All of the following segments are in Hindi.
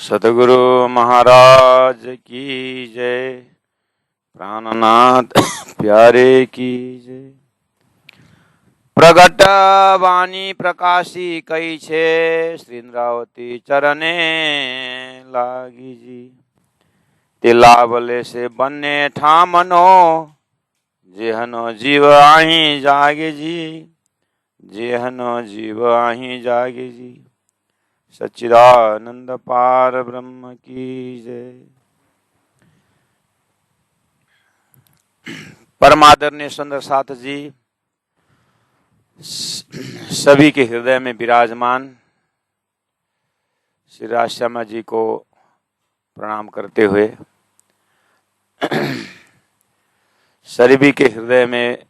सतगुरु महाराज की जय। प्राणनाथ प्यारे की जय। प्रगट वाणी प्रकाशी कई छे, श्री इंद्रावती चरणे लागी जी। ते लाभले से बन्ने ठामनो, जेहनो जीव आही जागे जी। जेहनो जीव आही जागे जी। सच्चिदानंद पार ब्रह्म की जय। परमादरणीय सुंदर साथ जी, सभी के हृदय में विराजमान श्री राजश्यामा जी को प्रणाम करते हुए सभी के हृदय में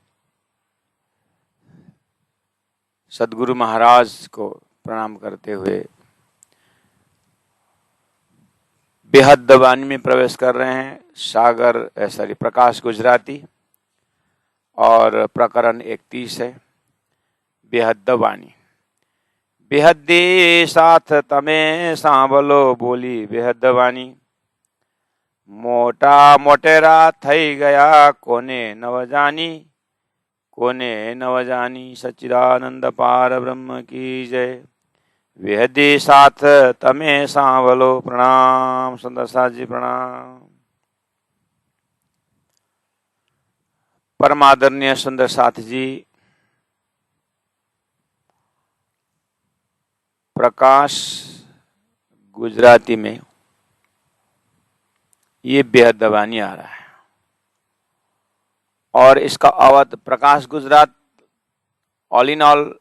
सदगुरु महाराज को प्रणाम करते हुए बेहद वाणी में प्रवेश कर रहे हैं। सागर सॉरी प्रकाश गुजराती और प्रकरण 31 है बेहद वाणी। बेहदी साथ तमे सांभलो बोली बेहद वाणी। मोटा मोटेरा थई गया कोने नव जानी। कोने नव जानी। सच्चिदानंद पार ब्रह्म की जय। बेहदी साथ तमे सांभलो। प्रणाम सुंदर साथ जी, प्रणाम। परमादरणीय सुंदर साथ जी, प्रकाश गुजराती में ये बेहद वाणी आ रहा है और इसका अवध प्रकाश गुजरात ऑल इन ऑल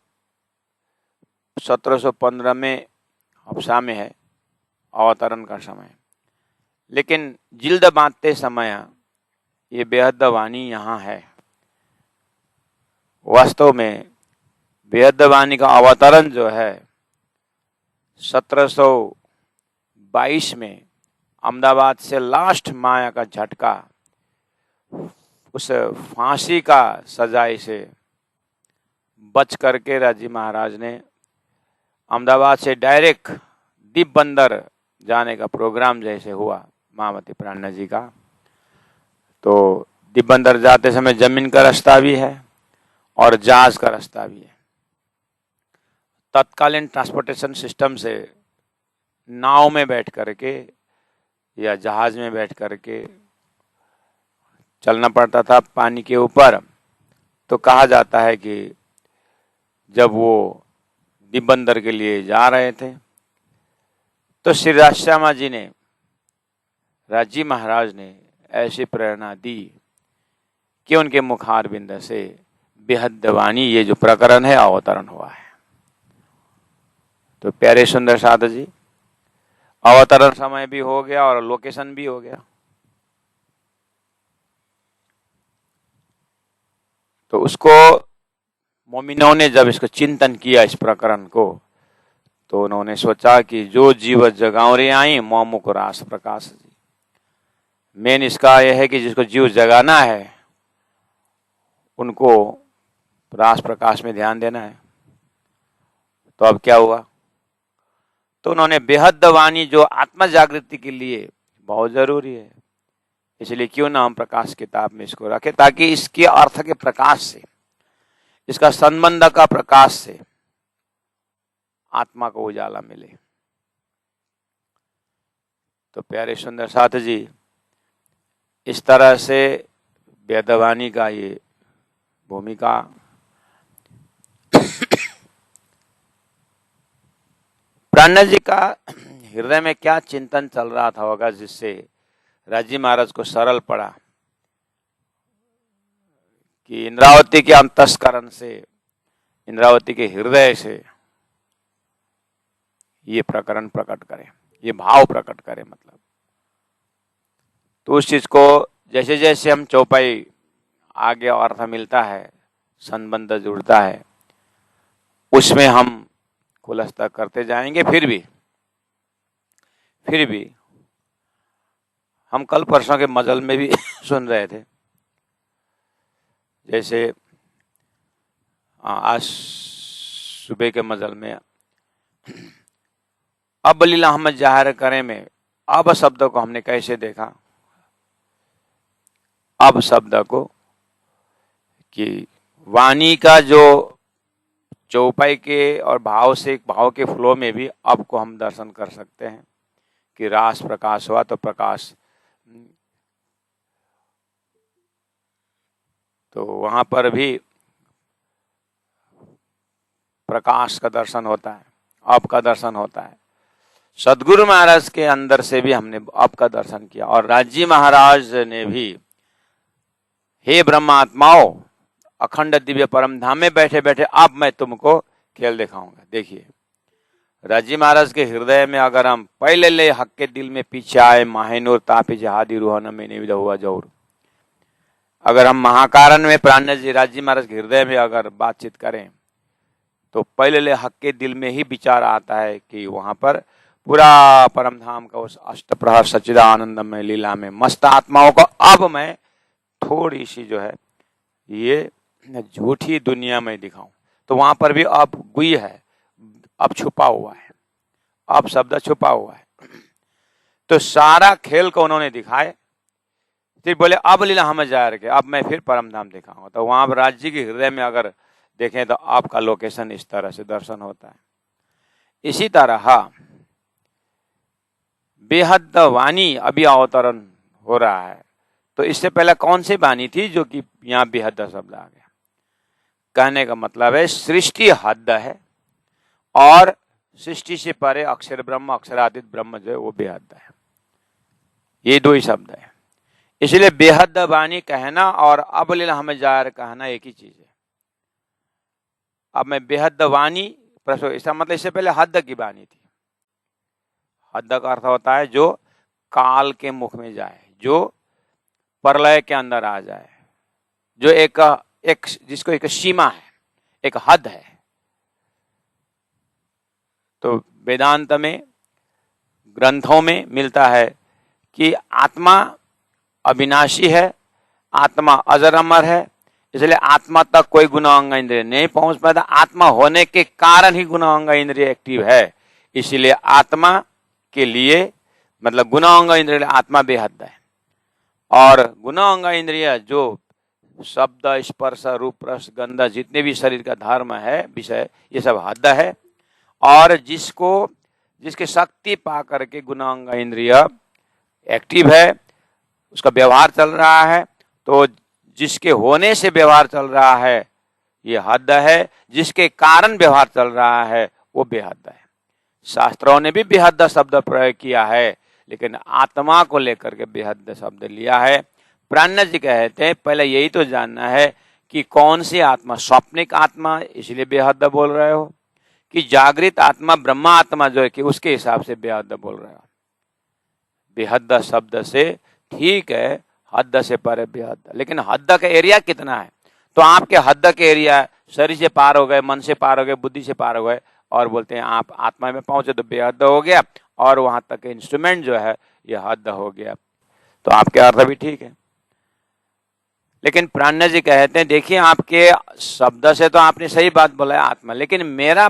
1715 में हफ्सा में है अवतरण का समय, लेकिन जिल्द बांधते समय ये बेहद वाणी यहाँ है। वास्तव में बेहद वाणी का अवतरण जो है 1722 में अहमदाबाद से लास्ट माया का झटका, उस फांसी का सजाए से बच करके राजी महाराज ने अहमदाबाद से डायरेक्ट दीप बंदर जाने का प्रोग्राम जैसे हुआ महामती प्राणा जी का, तो दीप बंदर जाते समय जमीन का रास्ता भी है और जहाज का रास्ता भी है। तत्कालीन ट्रांसपोर्टेशन सिस्टम से नाव में बैठ करके या जहाज में बैठ करके चलना पड़ता था पानी के ऊपर। तो कहा जाता है कि जब वो दीपबंदर के लिए जा रहे थे तो श्री राजश्यामा जी ने, राजी महाराज ने ऐसी प्रेरणा दी कि उनके मुखारबिंद से बेहद वाणी ये जो प्रकरण है अवतरण हुआ है। तो प्यारे सुंदर साथ जी, अवतरण समय भी हो गया और लोकेशन भी हो गया। तो उसको मोमिनों ने जब इसको चिंतन किया इस प्रकरण को, तो उन्होंने सोचा कि जो जीव जगावरे आई मोमुख रास प्रकाश जी। मेन इसका यह है कि जिसको जीव जगाना है उनको रास प्रकाश में ध्यान देना है। तो अब क्या हुआ, तो उन्होंने बेहद वाणी जो आत्म जागृति के लिए बहुत जरूरी है, इसलिए क्यों ना हम प्रकाश किताब में इसको रखें ताकि इसके अर्थ के प्रकाश से, इसका संबंध का प्रकाश से आत्मा को उजाला मिले। तो प्यारे सुंदर साथ जी, इस तरह से वेदवाणी का ये भूमिका प्राणा जी का हृदय में क्या चिंतन चल रहा था होगा जिससे राजी महाराज को सरल पड़ा कि इंद्रावती के अंतस्करण से, इंद्रावती के हृदय से ये प्रकरण प्रकट करे, ये भाव प्रकट करे। मतलब तो उस चीज को जैसे जैसे हम चौपाई आगे अर्थ मिलता है, संबंध जुड़ता है, उसमें हम खुलासा करते जाएंगे। फिर भी हम कल परसों के मजल में भी सुन रहे थे, जैसे आज सुबह के मजल में अब लीला हम जाहिर करें में अब शब्द को हमने कैसे देखा? अब शब्द को कि वाणी का जो चौपाई के और भाव से भाव के फ्लो में भी अब को हम दर्शन कर सकते हैं कि रास प्रकाश हुआ तो प्रकाश, तो वहां पर भी प्रकाश का दर्शन होता है, अब का दर्शन होता है। सदगुरु महाराज के अंदर से भी हमने अब का दर्शन किया और राजी महाराज ने भी, हे ब्रह्मात्माओं, अखंड दिव्य परम धाम में बैठे बैठे अब मैं तुमको खेल दिखाऊंगा। देखिए, राजी महाराज के हृदय में अगर हम पहले ले हक के दिल में पीछे आए माहिनूर तापी जहादी रूहान में नहीं हुआ जौर, अगर हम महाकारण में प्राण जी राजी महाराज के हृदय में अगर बातचीत करें तो पहले ले हक के दिल में ही विचार आता है कि वहां पर पूरा परम धाम का उस अष्टप्रहर सच्चिदानंदमय लीला में मस्त आत्माओं को अब मैं थोड़ी सी जो है ये झूठी दुनिया में दिखाऊं, तो वहां पर भी अब गुई है, अब छुपा हुआ है, अब शब्द छुपा हुआ है। तो सारा खेल को उन्होंने दिखाए, फिर बोले अब लीला हम जाहिर के अब मैं फिर परम धाम दिखाऊंगा। तो वहां पर राज्य के हृदय में अगर देखें तो आपका लोकेशन इस तरह से दर्शन होता है। इसी तरह बेहद वाणी अभी अवतरण हो रहा है, तो इससे पहले कौन सी वाणी थी जो कि यहाँ बेहद शब्द आ गया? कहने का मतलब है सृष्टि हद है और सृष्टि से परे अक्षर ब्रह्म, अक्षरातीत ब्रह्म जो है वो बेहद है, ये दो ही शब्द है। इसलिए बेहद वाणी कहना और अब लीला हमें जाहिर कहना एक ही चीज है। अब मैं बेहद वाणी प्रश्न, इसका मतलब इससे पहले हद की वाणी थी। हद का अर्थ होता है जो काल के मुख में जाए, जो प्रलय के अंदर आ जाए, जो एक जिसको एक सीमा है, एक हद है। तो वेदांत में ग्रंथों में मिलता है कि आत्मा अविनाशी है, आत्मा अजर अमर है, इसलिए आत्मा तक कोई गुणांग इंद्रिय नहीं पहुंच पाता। आत्मा होने के कारण ही गुणांग इंद्रिय एक्टिव है, इसीलिए आत्मा के लिए मतलब गुणांग इंद्रिय आत्मा बेहद है। और गुणांग इंद्रिय जो शब्द, स्पर्श, रूप, रस, गंध जितने भी शरीर का धर्म है, विषय, ये सब हद है। और जिसके शक्ति पा करके गुणांग इंद्रिय एक्टिव है, उसका व्यवहार चल रहा है, तो जिसके होने से व्यवहार चल रहा है ये हद है, जिसके कारण व्यवहार चल रहा है वो बेहद है। शास्त्रों ने भी बेहद शब्द प्रयोग किया है, लेकिन आत्मा को लेकर के बेहद शब्द लिया है। प्राण जी कहते हैं पहले यही तो जानना है कि कौन सी आत्मा, स्वप्निक आत्मा इसलिए बेहद बोल रहे हो कि जागृत आत्मा ब्रह्मा आत्मा जो है कि उसके हिसाब से बेहद बोल रहे हो। बेहद शब्द से ठीक है, हद से परे बेहद, लेकिन हद का एरिया कितना है? तो आपके हद के एरिया शरीर से पार हो गए, मन से पार हो गए, बुद्धि से पार हो गए और बोलते हैं आप आत्मा में पहुंचे तो बेहद हो गया, और वहां तक इंस्ट्रूमेंट जो है ये हद हो गया। तो आपके अर्थ भी ठीक है, लेकिन प्राण जी कहते हैं देखिए आपके शब्द से तो आपने सही बात बोला है आत्मा, लेकिन मेरा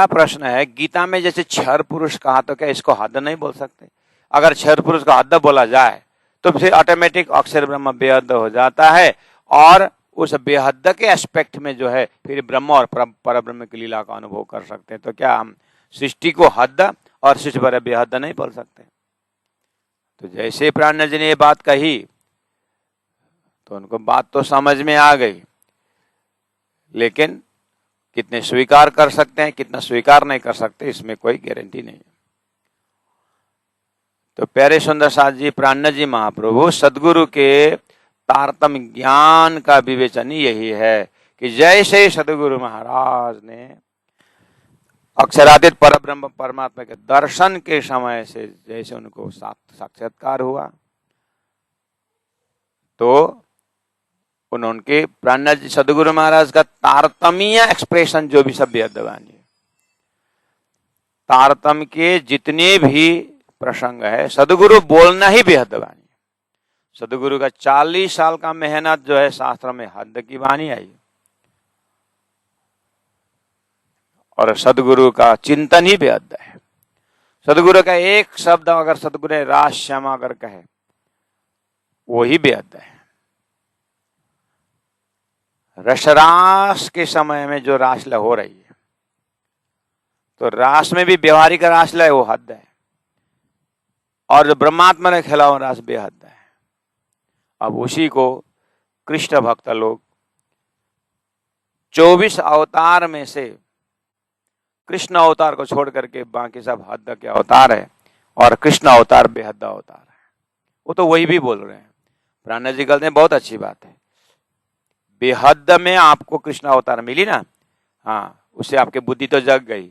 प्रश्न है गीता में जैसे क्षर पुरुष कहा तो क्या इसको हद नहीं बोल सकते? अगर क्षर पुरुष का हद बोला जाए तो फिर ऑटोमेटिक अक्षर ब्रह्म बेहद हो जाता है, और उस बेहद के एस्पेक्ट में जो है फिर ब्रह्म और पर ब्रह्म की लीला का अनुभव कर सकते हैं। तो क्या हम सृष्टि को हद और सृष्टि पर बेहद नहीं बोल सकते? तो जैसे प्राण जी ने ये बात कही तो उनको बात तो समझ में आ गई, लेकिन कितने स्वीकार कर सकते हैं, कितना स्वीकार नहीं कर सकते, इसमें कोई गारंटी नहीं है। तो प्यारे सुंदर साथ जी, प्राण जी महाप्रभु सदगुरु के तारतम्य ज्ञान का विवेचन यही है कि जैसे सदगुरु महाराज ने अक्षरातीत परब्रह्म परमात्मा के दर्शन के समय से जैसे उनको साक्षात्कार हुआ, तो उनके प्राण जी सदगुरु महाराज का तारतम्य एक्सप्रेशन जो भी सब बेहदवानी है, तारतम्य के जितने भी प्रसंग है सदगुरु बोलना ही बेहदवानी। सदगुरु का 40 साल का मेहनत जो है शास्त्र में हद की वाणी आई, और सदगुरु का चिंतन ही बेहद है। सदगुरु का एक शब्द अगर सदगुरु ने रास श्यामा अगर कहे, वो ही बेहद है। रसरास के समय में जो रासलीला हो रही है, तो रास में भी व्यवहारिक रासलीला है, वो हद है। और जो ब्रह्मात्मा ने खेला हुआ रास बेहद है। अब उसी को कृष्ण भक्त लोग 24 अवतार में से कृष्ण अवतार को छोड़ करके बाकी सब हद के अवतार है, और कृष्ण अवतार बेहद अवतार है। वो तो वही भी बोल रहे हैं। प्राणा जी कहते हैं बहुत अच्छी बात है, बेहद में आपको कृष्ण अवतार मिली ना, हाँ, उससे आपकी बुद्धि तो जग गई,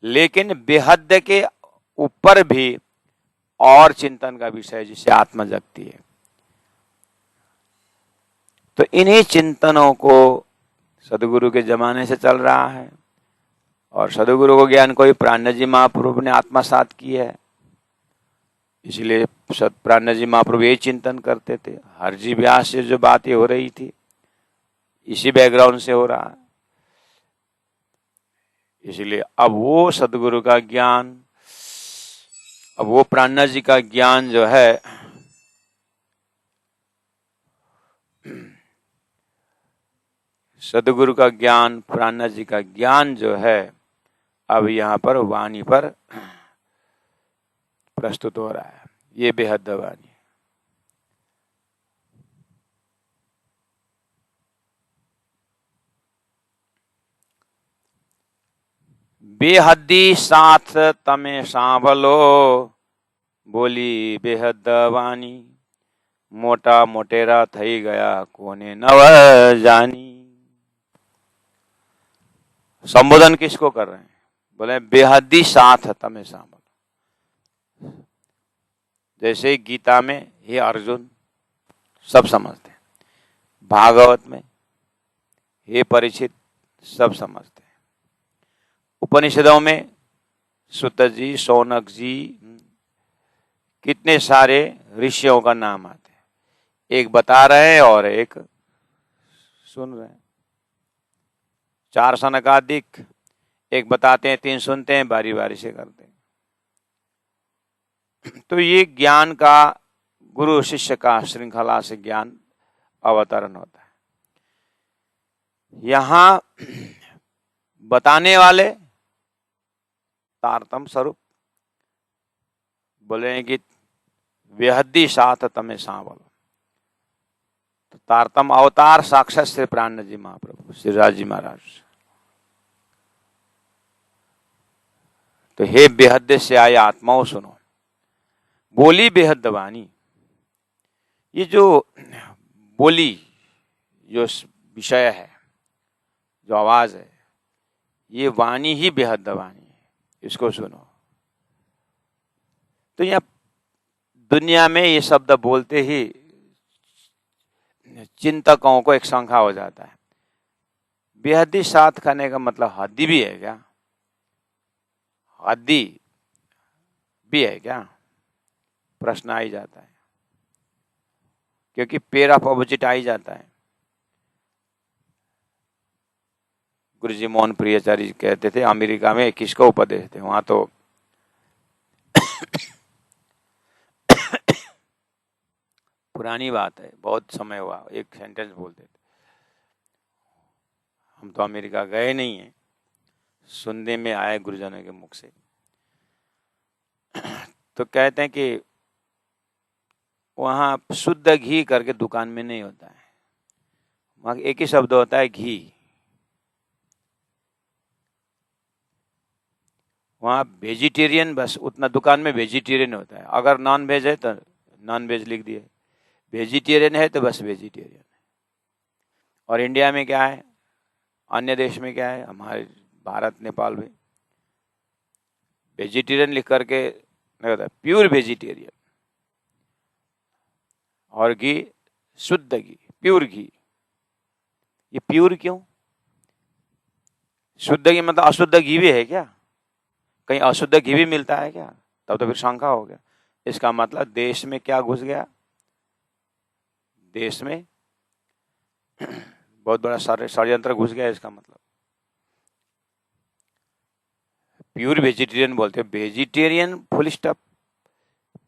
लेकिन बेहद के ऊपर भी और चिंतन का विषय जिससे आत्मा जगती है। तो इन्हीं चिंतनों को सदगुरु के जमाने से चल रहा है, और सदगुरु को ज्ञान को ही प्राणा जी महाप्रभु ने आत्मसात की है। इसलिए प्राणा जी महाप्रभु ये चिंतन करते थे। हरजी व्यास से जो बातें हो रही थी, इसी बैकग्राउंड से हो रहा है। इसलिए अब वो सदगुरु का ज्ञान, अब वो प्राणा जी का ज्ञान जो है, सदगुरु का ज्ञान, प्राणा जी का ज्ञान जो है, अब यहाँ पर वाणी पर प्रस्तुत हो रहा है। ये बेहद वाणी। बेहदी साथ तमे सांभलो, बोली बेहद वाणी, मोटा मोटेरा थई गया कोने नव जानी। संबोधन किसको कर रहे हैं? बोले बेहदी साथ तमे सांभलो। जैसे गीता में हे अर्जुन, सब समझते हैं। भागवत में हे परीक्षित, सब समझते हैं। उपनिषदों में सुत जी, शौनक जी, कितने सारे ऋषियों का नाम आते हैं। एक बता रहे हैं और एक सुन रहे हैं। 4 सनकादिक, एक बताते हैं, 3 सुनते हैं, बारी बारी से करते हैं। तो ये ज्ञान का, गुरु शिष्य का श्रृंखला से ज्ञान अवतरण होता है। यहां बताने वाले तारतम स्वरूप बोले कि बेहदी साथ तमे सांभलो। तो तारतम अवतार साक्षात श्री प्राण जी महाप्रभु, श्री राज जी महाराज। तो हे बेहद से आए आत्माओं सुनो, बोली बेहद वाणी। ये जो बोली, जो विषय है, जो आवाज है, ये वाणी ही बेहद वाणी है। इसको सुनो। तो यहाँ दुनिया में ये शब्द बोलते ही चिंतकों को एक शंका हो जाता है, बेहदी साथ खाने का मतलब हद्दी भी है क्या? हद्दी भी है क्या? प्रश्न आ ही जाता है, क्योंकि पेयर ऑफ ऑपोजिट आ ही जाता है। गुरुजी मोहन प्रियाचार्य कहते थे, अमेरिका में किसको उपदेश थे, वहां तो पुरानी बात है, बहुत समय हुआ, एक सेंटेंस बोलते थे। हम तो अमेरिका गए नहीं है, सुनने में आए गुरुजनों के मुख से। तो कहते हैं कि वहां शुद्ध घी करके दुकान में नहीं होता है, वहां एक ही शब्द होता है, घी। वहां वेजिटेरियन, बस उतना दुकान में वेजिटेरियन होता है। अगर नॉन वेज है तो नॉन वेज लिख दिए, वेजिटेरियन है तो बस वेजिटेरियन है। और इंडिया में क्या है, अन्य देश में क्या है, हमारे भारत नेपाल में वेजिटेरियन लिख करके नहीं होता, प्योर वेजिटेरियन। और घी शुद्ध घी, प्योर घी। ये प्योर क्यों? शुद्ध घी मतलब अशुद्ध घी भी है क्या? कहीं अशुद्ध घी भी मिलता है क्या? तब तो फिर शंका हो गया। इसका मतलब देश में क्या घुस गया? देश में बहुत बड़ा षड्यंत्र घुस गया। इसका मतलब प्योर वेजिटेरियन बोलते हैं, वेजिटेरियन फुल स्टॉप।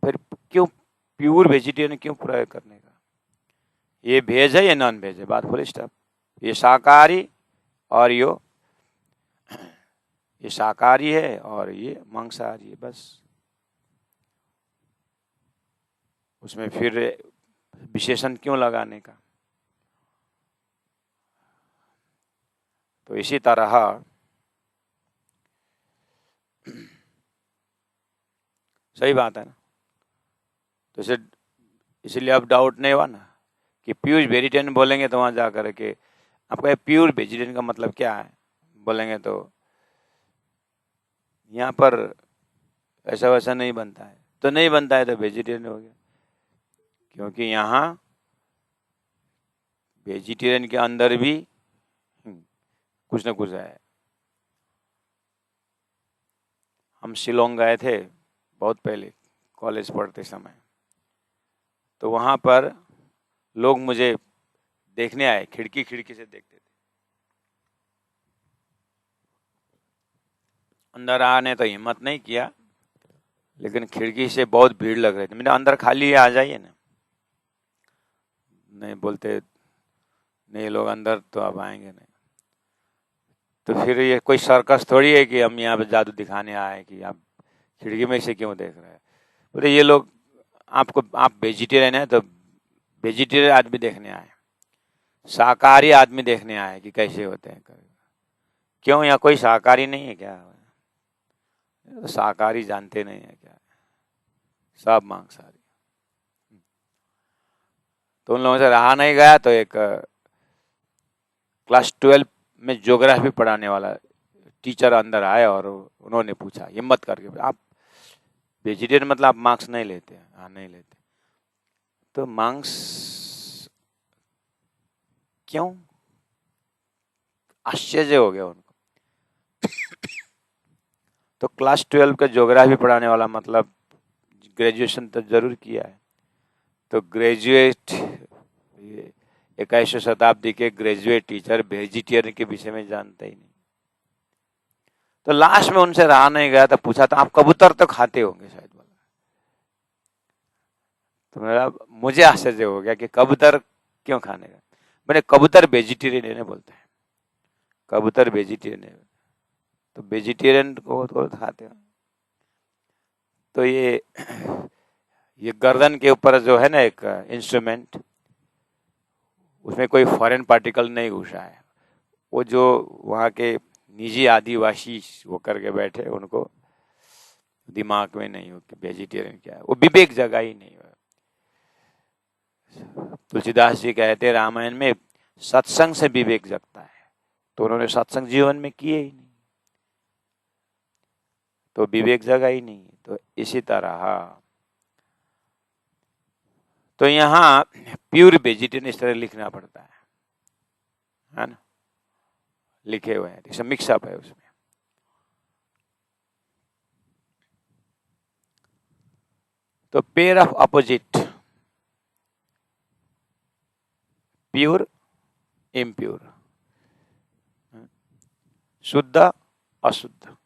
फिर क्यों प्योर वेजिटेरियन क्यों प्रयोग करने का? ये वेज है या नॉन वेज है, बात फुल स्टॉप। ये शाकाहारी और ये शाकाहारी है और ये मांसाहारी है, बस। उसमें फिर विशेषण क्यों लगाने का? तो इसी तरह सही बात है ना। तो इसलिए अब डाउट नहीं हुआ ना कि प्योर वेजिटेरियन बोलेंगे तो वहां जाकर के आपका प्योर वेजिटेरियन का मतलब क्या है बोलेंगे तो यहाँ पर ऐसा वैसा नहीं बनता है, तो नहीं बनता है तो वेजिटेरियन हो गया। क्योंकि यहाँ वेजिटेरियन के अंदर भी कुछ न कुछ है। हम शिलोंग गए थे बहुत पहले कॉलेज पढ़ते समय, तो वहाँ पर लोग मुझे देखने आए, खिड़की से देखते थे। अंदर आने तो हिम्मत नहीं किया, लेकिन खिड़की से बहुत भीड़ लग रही थी। मैंने अंदर खाली है, आ जाइए ना। नहीं बोलते, नहीं लोग अंदर तो अब आएंगे नहीं। तो फिर ये कोई सर्कस थोड़ी है कि हम यहाँ पे जादू दिखाने आए कि आप खिड़की में से क्यों देख रहे हैं। बोले ये लोग आप वेजिटेरियन है तो वेजिटेरियन आदमी देखने आए, शाकाहारी आदमी देखने आए कि कैसे होते हैं। क्यों, यहाँ कोई शाकाहारी नहीं है क्या? तो शाकाहारी जानते नहीं है क्या? सब मांसाहारी। तो उन लोगों से रहा नहीं गया, तो एक क्लास 12 में ज्योग्राफी पढ़ाने वाला टीचर अंदर आए और उन्होंने पूछा हिम्मत करके, आप वेजिटेरियन मतलब आप मांस नहीं लेते? हाँ नहीं लेते। तो मांस क्यों? आश्चर्य हो गया उनको। तो क्लास 12 का ज्योग्राफी पढ़ाने वाला मतलब ग्रेजुएशन तो जरूर किया है। तो ग्रेजुएट 21वीं शताब्दी के ग्रेजुएट टीचर वेजिटेरियन के विषय में जानते ही नहीं। तो लास्ट में उनसे रहा नहीं गया, तो पूछा था आप कबूतर तो खाते होंगे शायद, बोला। तो मुझे आश्चर्य हो गया कि कबूतर क्यों खाने का? मैंने कबूतर वेजिटेरियन है बोलते हैं, कबूतर वेजिटेरियन है। तो वेजिटेरियन को खाते हो। तो ये गर्दन के ऊपर जो है ना एक इंस्ट्रूमेंट, उसमें कोई फॉरेन पार्टिकल नहीं घुसा है। वो जो वहाँ के निजी आदिवासी वो करके बैठे, उनको दिमाग में नहीं हो कि वेजिटेरियन क्या है, वो विवेक जगा ही नहीं हो। तुलसीदास जी कहते रामायण में सत्संग से विवेक जगता है, तो उन्होंने सत्संग जीवन में किए ही नहीं, तो विवेक जगा ही नहीं। तो इसी तरह तो यहाँ प्योर वेजिटेरियन इस तरह लिखना पड़ता है ना, लिखे हुए हैं, सब मिक्सअप है उसमें। तो pair of opposite, pure impure, शुद्ध अशुद्ध,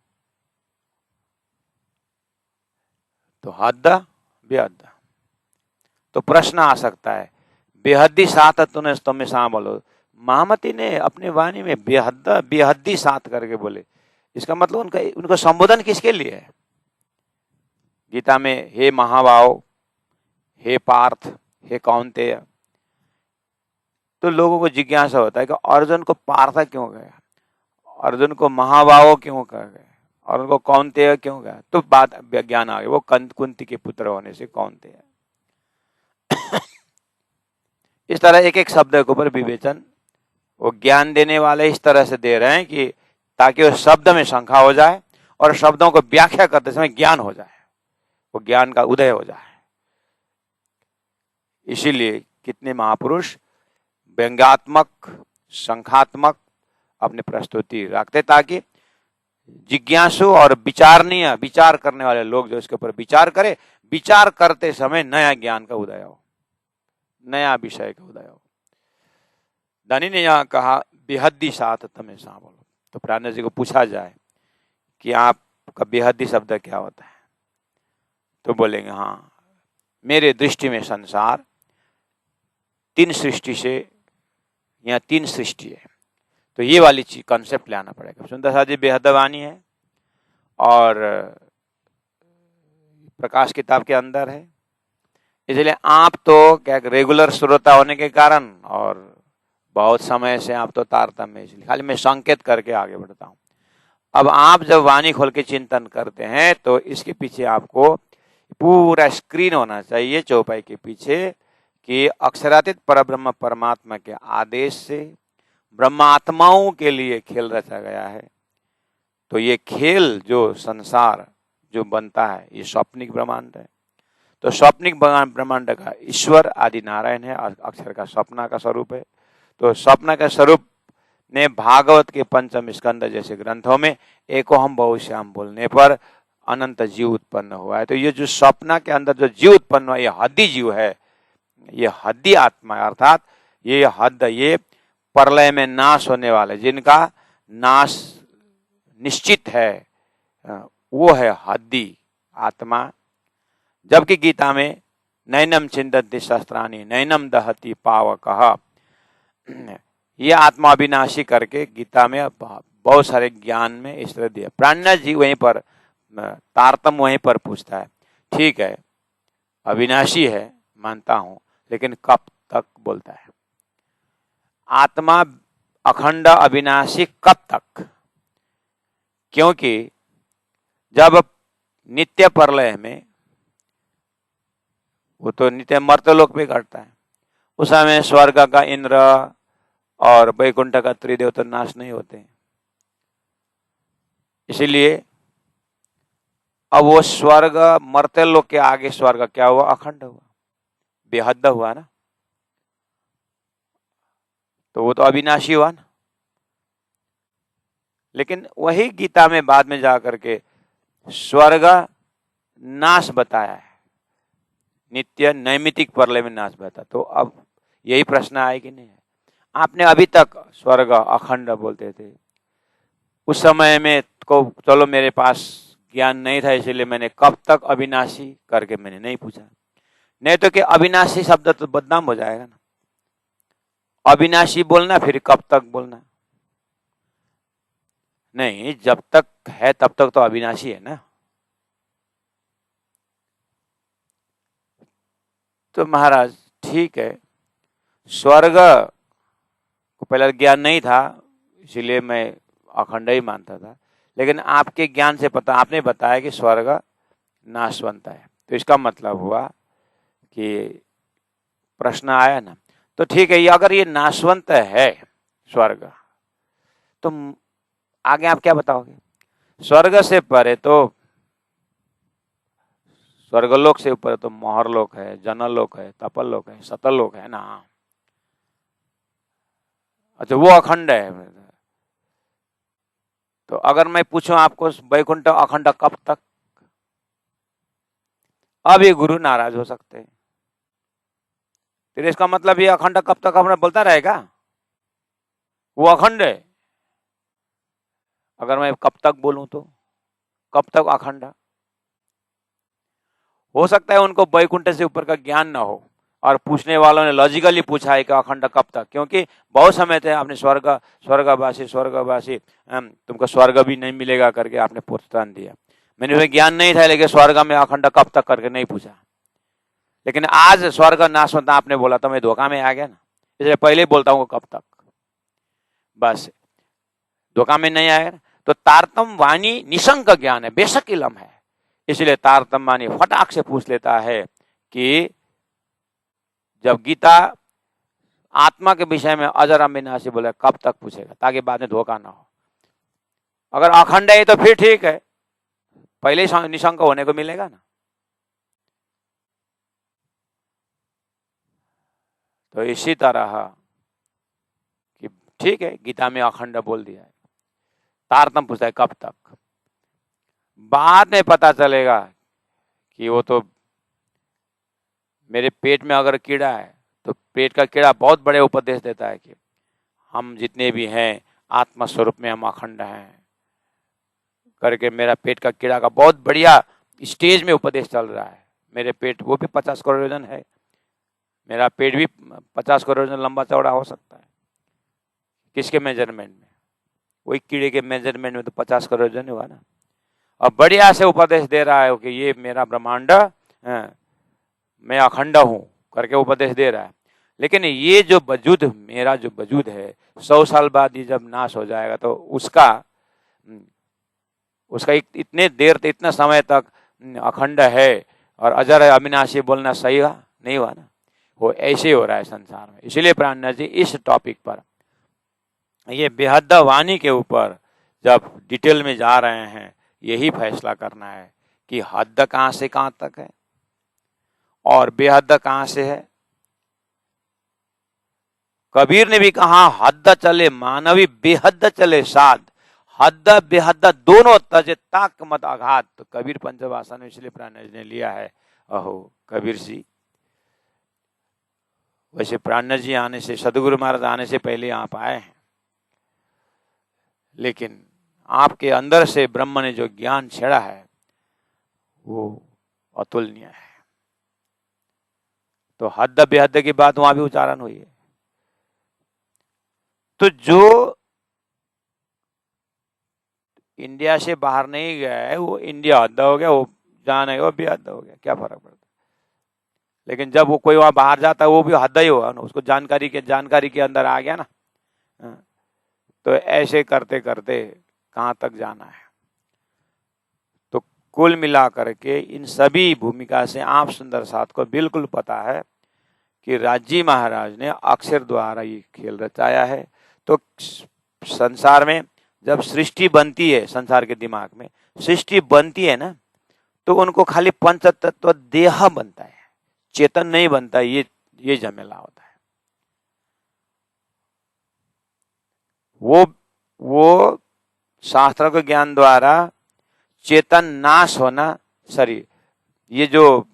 तो हद बेहद। तो प्रश्न आ सकता है, बेहद्दी सात तूने तुम्हें सा बोलो। महामती ने अपनी वाणी में बेहद्दी सात करके बोले, इसका मतलब उनका संबोधन किसके लिए है? गीता में हे महाभाव, हे पार्थ, हे कौन्तेय। तो लोगों को जिज्ञासा होता है कि अर्जुन को पार्थ क्यों गया, अर्जुन को महाभाव क्यों कहा गया, और उनको कौन्तेय क्यों गया? तो बात ज्ञान आ गया, वो कुंती के पुत्र होने से कौन्तेय। इस तरह एक एक शब्द के ऊपर विवेचन वो ज्ञान देने वाले इस तरह से दे रहे हैं कि ताकि उस शब्द में शंका हो जाए और शब्दों को व्याख्या करते समय ज्ञान हो जाए, वो ज्ञान का उदय हो जाए। इसीलिए कितने महापुरुष व्यंग्यात्मक शंखात्मक अपनी प्रस्तुति रखते, ताकि जिज्ञासु और विचार करने वाले लोग जो इसके ऊपर विचार करें, विचार करते समय नया ज्ञान का उदय हो, नया विषय का उदय हो। दानी ने यहाँ कहा बेहद्दी साथ तमें सा बोलो। तो प्राण जी को पूछा जाए कि आप आपका बेहद्दी शब्द क्या होता है? तो बोलेंगे हाँ, मेरे दृष्टि में संसार तीन सृष्टि से, या तीन सृष्टि है। तो ये वाली चीज कॉन्सेप्ट लाना पड़ेगा। सुंदर सा जी बेहद वाणी है और प्रकाश किताब के अंदर है, इसलिए आप तो क्या रेगुलर श्रोता होने के कारण और बहुत समय से आप तो तारतम्य, इसलिए खाली मैं संकेत करके आगे बढ़ता हूँ। अब आप जब वाणी खोल के चिंतन करते हैं तो इसके पीछे आपको पूरा स्क्रीन होना चाहिए चौपाई के पीछे कि अक्षरातीत परब्रह्म परमात्मा के आदेश से ब्रह्मात्माओं के लिए खेल रचा गया है। तो ये खेल जो संसार जो बनता है ये स्वप्निक ब्रह्मांड है। तो स्वप्निक ब्रह्मांड का ईश्वर आदि नारायण है और अक्षर का स्वप्ना का स्वरूप है। तो स्वप्न का स्वरूप ने भागवत के पंचम स्कंद जैसे ग्रंथों में एको हम बहुश्याम बोलने पर अनंत जीव उत्पन्न हुआ है। तो ये जो स्वप्न के अंदर जो जीव उत्पन्न हुआ, ये हद्दी जीव है, ये हद्दी आत्मा, अर्थात ये हद, ये प्रलय में नाश होने वाले, जिनका नाश निश्चित है, वो है हद्दी आत्मा। जबकि गीता में नैनम छिंदन्ति शस्त्राणि नैनम दहति पावकः, ये आत्मा अविनाशी करके गीता में बहुत सारे ज्ञान में इस तरह दिया। प्राणनाथ जी वहीं पर तारतम वहीं पर पूछता है, ठीक है अविनाशी है मानता हूं, लेकिन कब तक बोलता है? आत्मा अखंड अविनाशी कब तक? क्योंकि जब नित्य प्रलय में, वो तो नित्य मर्त्यलोक में घटता है, उस समय स्वर्ग का इंद्र और वैकुंठ का त्रिदेवता नाश नहीं होते। इसीलिए अब वो स्वर्ग मर्त्यलोक के आगे स्वर्ग क्या हुआ? अखंड हुआ, बेहद हुआ ना, तो वो तो अविनाशी हुआ ना। लेकिन वही गीता में बाद में जाकर के स्वर्ग नाश बताया है, नित्य नैमितिक प्रलय में नाश बताया। तो अब यही प्रश्न आए कि नहीं? आपने अभी तक स्वर्ग अखंड बोलते थे, उस समय में को चलो मेरे पास ज्ञान नहीं था, इसलिए मैंने कब तक अविनाशी करके मैंने नहीं पूछा। नहीं तो कि अविनाशी शब्द तो बदनाम हो जाएगा ना, अविनाशी बोलना फिर कब तक बोलना नहीं, जब तक है तब तक तो अविनाशी है ना। तो महाराज ठीक है, स्वर्ग को पहले ज्ञान नहीं था इसीलिए मैं अखंड ही मानता था, लेकिन आपके ज्ञान से पता, आपने बताया कि स्वर्ग नाशवंत है, तो इसका मतलब हुआ कि प्रश्न आया ना, तो ठीक है, ये अगर ये नाशवंत है स्वर्ग, तो आगे आप क्या बताओगे? स्वर्ग से परे तो, स्वर्गलोक से ऊपर तो मोहरलोक है, जनलोक है, तपलोक है, सतलोक है ना। अच्छा वो अखंड है। तो अगर मैं पूछूं आपको वैकुंठ अखंड कब तक, अब ये गुरु नाराज हो सकते हैं। फिर इसका मतलब ये अखंड कब तक अपना बोलता रहेगा? वो अखंड है। अगर मैं कब तक बोलूं तो कब तक अखंड? हो सकता है उनको वैकुंठ से ऊपर का ज्ञान ना हो और पूछने वालों ने लॉजिकली पूछा है कि अखंड कब तक, क्योंकि बहुत समय थे आपने स्वर्गवासी तुमको स्वर्ग भी नहीं मिलेगा करके आपने प्रोत्साहन दिया। मैंने उसे ज्ञान नहीं था, लेकिन स्वर्ग में अखंड कब तक करके नहीं पूछा। लेकिन आज स्वर्ग नाश होता आपने बोला तो मैं धोखा में आ गया ना, इसलिए पहले ही बोलता हूँ कब तक, बस धोखा में नहीं आएगा। तो तारतम वाणी निशंक ज्ञान है, बेशक इलम है, इसलिए तारतम वाणी फटाक से पूछ लेता है कि जब गीता आत्मा के विषय में अजर अविनाशी बोले कब तक पूछेगा, ताकि बाद में धोखा ना हो। अगर अखंड है तो फिर ठीक है, पहले ही निशंक होने को मिलेगा ना। तो इसी तरह कि ठीक है, गीता में अखंड बोल दिया है, तारतम पूछता है कब तक, बाद में पता चलेगा कि वो तो मेरे पेट में अगर कीड़ा है तो पेट का कीड़ा बहुत बड़े उपदेश देता है कि हम जितने भी हैं आत्मा स्वरूप में हम अखंड हैं, करके मेरा पेट का कीड़ा का बहुत बढ़िया स्टेज में उपदेश चल रहा है। मेरे पेट वो भी 50 करोड़ वजन है, मेरा पेट भी 50 करोड़ वजन लंबा चौड़ा हो सकता है। किसके मेजरमेंट में? वही कीड़े के मेजरमेंट में तो 50 करोड़ वजन हुआ ना। अब बढ़िया से उपदेश दे रहा है कि ये मेरा ब्रह्मांड, मैं अखंड हूं करके उपदेश दे रहा है। लेकिन ये जो वजूद, मेरा जो वजूद है, 100 साल बाद ये जब नाश हो जाएगा तो उसका इतने देर इतना समय तक अखंड है और अजर है, अविनाशी बोलना सही हुआ नहीं हुआ ना। वो ऐसे हो रहा है संसार में। इसलिए प्राणनाथ जी इस टॉपिक पर, ये बेहद वाणी के ऊपर जब डिटेल में जा रहे हैं, यही फैसला करना है कि हद कहां से कहां तक है और बेहद कहां से है। कबीर ने भी कहा हद चले मानवी बेहद चले साध, हद बेहद दोनों तजे ताक मत आघात। तो कबीर पंचभाषा में इसलिए प्राणनाथ जी ने लिया है। अहो कबीर जी, वैसे प्राणनाथ जी आने से, सदगुरु महाराज आने से पहले आप आए हैं, लेकिन आपके अंदर से ब्रह्म ने जो ज्ञान छेड़ा है वो अतुलनीय है। तो हद बेहद की बात वहां भी उच्चारण हुई है। तो जो इंडिया से बाहर नहीं गया है वो इंडिया हद हो गया, वो जहां नहीं वो बेहद हो गया, क्या फर्क पड़ता। लेकिन जब वो कोई वहां बाहर जाता है वो भी हद ही होगा ना, उसको जानकारी के अंदर आ गया ना। तो ऐसे करते करते कहां तक जाना है। तो कुल मिलाकर के इन सभी भूमिका से आप सुंदर साथ को बिल्कुल पता है कि राजी महाराज ने अक्षर द्वारा ये खेल रचाया है। तो संसार में जब सृष्टि बनती है, संसार के दिमाग में सृष्टि बनती है ना, तो उनको खाली पंच तत्व देह बनता है, चेतन नहीं बनता। ये झमेला होता है। वो शास्त्र के ज्ञान द्वारा चेतन नाश होना, शरीर, ये जो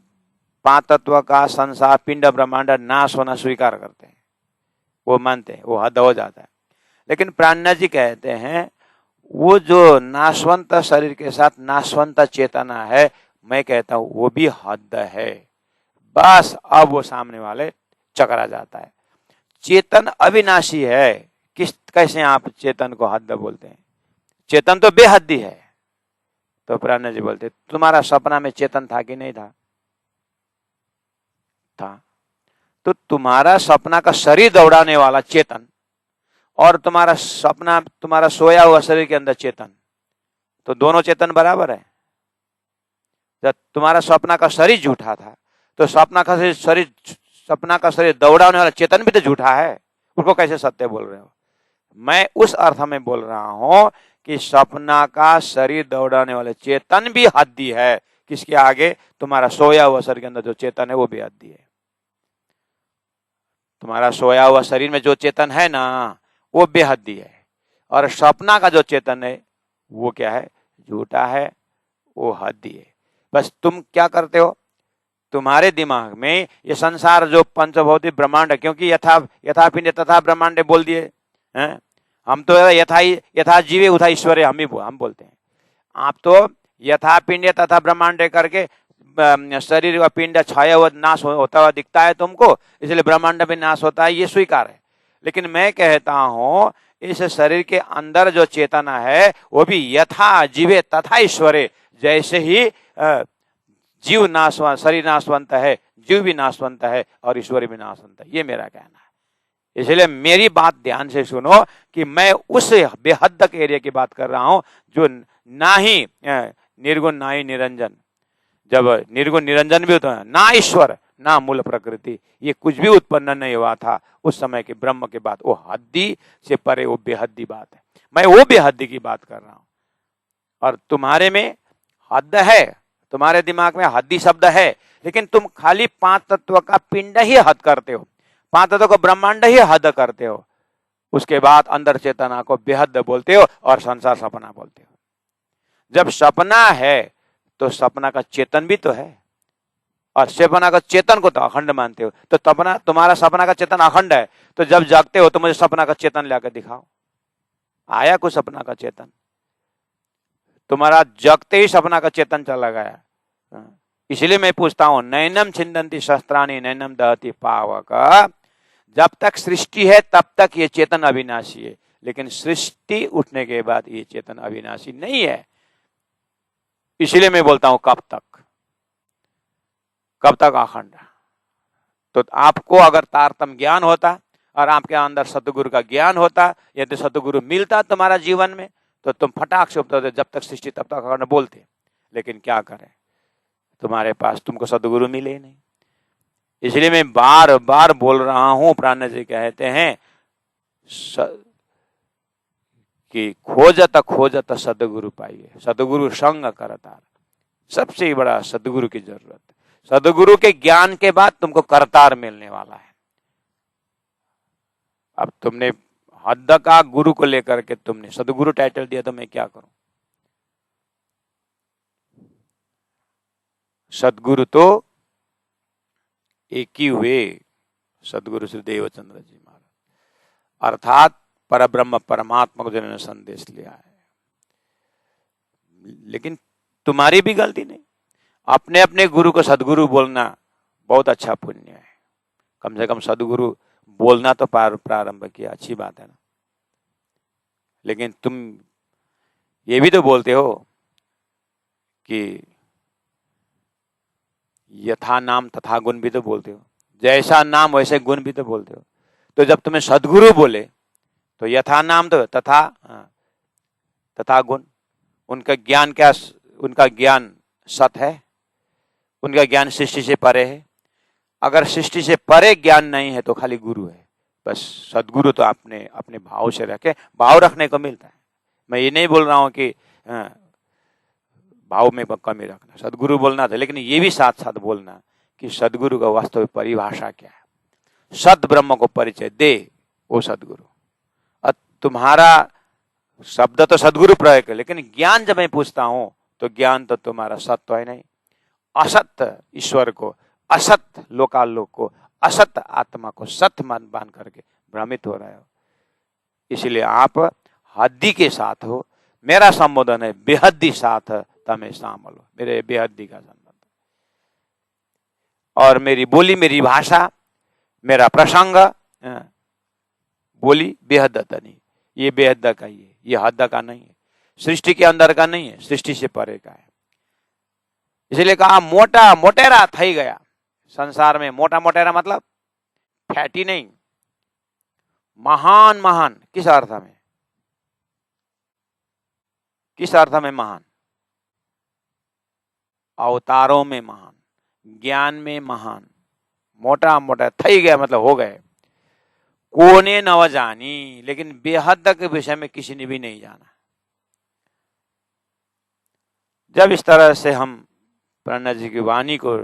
5 तत्व का संसार पिंड ब्रह्मांड नाश होना स्वीकार करते हैं, वो मानते हैं, वो हद हो जाता है। लेकिन प्राणनाथ जी कहते हैं वो जो नाशवंत शरीर के साथ नाशवंत चेतना है, मैं कहता हूं वो भी हद है। बस अब वो सामने वाले चकरा जाता है। चेतन अविनाशी है। कैसे आप चेतन को हद बोलते हैं? चेतन तो बेहद्दी है। तो प्राणनाथ जी बोलते तुम्हारा सपना में चेतन था कि नहीं था? था। तो तुम्हारा सपना का शरीर दौड़ाने वाला चेतन और तुम्हारा सपना, तुम्हारा सोया हुआ शरीर के अंदर चेतन, तो दोनों चेतन बराबर है। जब तुम्हारा सपना का शरीर झूठा था तो सपना का शरीर दौड़ाने वाला चेतन भी तो झूठा है। उसको कैसे सत्य बोल रहे हो? मैं उस अर्थ में बोल रहा हूं कि सपना का शरीर दौड़ाने वाले चेतन भी हद्दी है। किसके आगे? तुम्हारा सोया हुआ शरीर के अंदर जो चेतन है वो भी हद्दी है। तुम्हारा सोया हुआ शरीर में जो चेतन है ना, वो बेहद्दी है। और सपना का जो चेतन है वो क्या है? झूठा है, वो हद्दी है। बस तुम क्या करते हो? तुम्हारे दिमाग में ये संसार जो पंचभौतिक ब्रह्मांड है, क्योंकि यथा पिंड तथा ब्रह्मांड बोल दिए हैं, हम तो यथा जीवे उथा ईश्वरे हम बोलते हैं। आप तो यथा पिंड तथा ब्रह्मांड करके शरीर का पिंड छाया हुआ नाश होता हुआ दिखता है तुमको, इसलिए ब्रह्मांड भी नाश होता है, ये स्वीकार है। लेकिन मैं कहता हूं इस शरीर के अंदर जो चेतना है वो भी यथा जीवे तथा ईश्वरे, जैसे ही जीव नाशवंत, शरीर नाशवंत है, जीव भी नाशवंत है और ईश्वर भी नाशवंत है। ये मेरा कहना है। इसलिए मेरी बात ध्यान से सुनो कि मैं उस बेहद के एरिया की बात कर रहा हूं जो ना ही निर्गुण ना ही निरंजन। जब निर्गुण निरंजन भी होता है, ना ईश्वर ना मूल प्रकृति, ये कुछ भी उत्पन्न नहीं हुआ था उस समय के ब्रह्म के बाद, वो हद्दी से परे, वो बेहद्दी बात है। मैं वो बेहद्दी की बात कर रहा हूं। और तुम्हारे में हद है, तुम्हारे दिमाग में हद्दी शब्द है, लेकिन तुम खाली 5 तत्व का पिंड ही हद करते हो, 5 तत्व को ब्रह्मांड ही हद करते हो। उसके बाद अंदर चेतना को बेहद बोलते हो और संसार सपना बोलते हो। जब सपना है तो सपना का चेतन भी तो है, और सपना का चेतन को तो अखंड मानते हो। तो तुम्हारा सपना का चेतन अखंड है, तो जब जागते हो तो मुझे सपना का चेतन लाकर दिखाओ। आया कोई सपना का चेतन? तुम्हारा जगते ही सपना का चेतन चला गया। इसलिए मैं पूछता हूं, नैनम छिंदंती शस्त्राणी नैनम दहती पावक। जब तक सृष्टि है तब तक ये चेतन अविनाशी है, लेकिन सृष्टि उठने के बाद ये चेतन अविनाशी नहीं है। इसलिए मैं बोलता हूं कब तक अखंड। तो आपको अगर तारतम ज्ञान होता और आपके अंदर सतगुरु का ज्ञान होता, यदि सतगुरु मिलता तुम्हारा जीवन में, तो तुम फटाक से उठते, जब तक सृष्टि तब तक अखंड बोलते। लेकिन क्या करें, तुम्हारे पास तुमको सदगुरु मिले नहीं। इसलिए मैं बार बार बोल रहा हूं, प्राण जी कहते हैं कि खोजत सदगुरु पाइए, सदगुरु संग करतार। सबसे बड़ा सदगुरु की जरूरत है। सदगुरु के ज्ञान के बाद तुमको करतार मिलने वाला है। अब तुमने हद का गुरु को लेकर के तुमने सदगुरु टाइटल दिया, तो मैं क्या करूं। सदगुरु तो एक ही हुए, सदगुरु श्री देवचंद्र जी महाराज, अर्थात परब्रह्म परमात्मा को जिन्होंने संदेश लिया है। लेकिन तुम्हारी भी गलती नहीं, अपने अपने गुरु को सदगुरु बोलना बहुत अच्छा पुण्य है। कम से कम सदगुरु बोलना तो प्रारंभ किया, अच्छी बात है ना। लेकिन तुम ये भी तो बोलते हो कि यथा नाम तथा गुण भी तो बोलते हो, जैसा नाम वैसे गुण भी तो बोलते हो। तो जब तुम्हें सदगुरु बोले तो यथा नाम तो तथा गुण, उनका ज्ञान क्या, उनका ज्ञान सत है, उनका ज्ञान सृष्टि से परे है। अगर सृष्टि से परे ज्ञान नहीं है तो खाली गुरु है बस। सदगुरु तो आपने अपने भाव से रखे, भाव रखने को मिलता है। मैं ये नहीं बोल रहा हूं कि भाव में कमी रखना, सदगुरु बोलना था, लेकिन ये भी साथ साथ बोलना कि सदगुरु का वास्तविक परिभाषा क्या है। सद ब्रह्म को परिचय दे वो सदगुरु। तुम्हारा शब्द तो सदगुरु प्रयोग है, लेकिन ज्ञान जब मैं पूछता हूं तो ज्ञान तो तुम्हारा सत्य है नहीं। असत्य ईश्वर को, असत लोकालोक को, असत आत्मा को सत्य मान करके भ्रमित हो रहे हो। इसलिए आप हद्दी के साथ हो। मेरा संबोधन है बेहद्दी साथ तमें शामिल हो, मेरे बेहद्दी का संबंध। और मेरी बोली, मेरी भाषा, मेरा प्रसंग, बोली बेहद नहीं, ये बेहद का ही है, ये हद का नहीं है, सृष्टि के अंदर का नहीं है, सृष्टि से परे का है। इसलिए कहा मोटा मोटेरा थई गया। संसार में मोटा मोटेरा मतलब फैटी नहीं, महान महान। किस अर्थ में, किस अर्थ में महान? अवतारों में महान, ज्ञान में महान। मोटा मोटा थई गया मतलब हो गए। कोने नव जानी, लेकिन बेहद के विषय में किसी ने भी नहीं जाना। जब इस तरह से हम प्रणय जी की वाणी को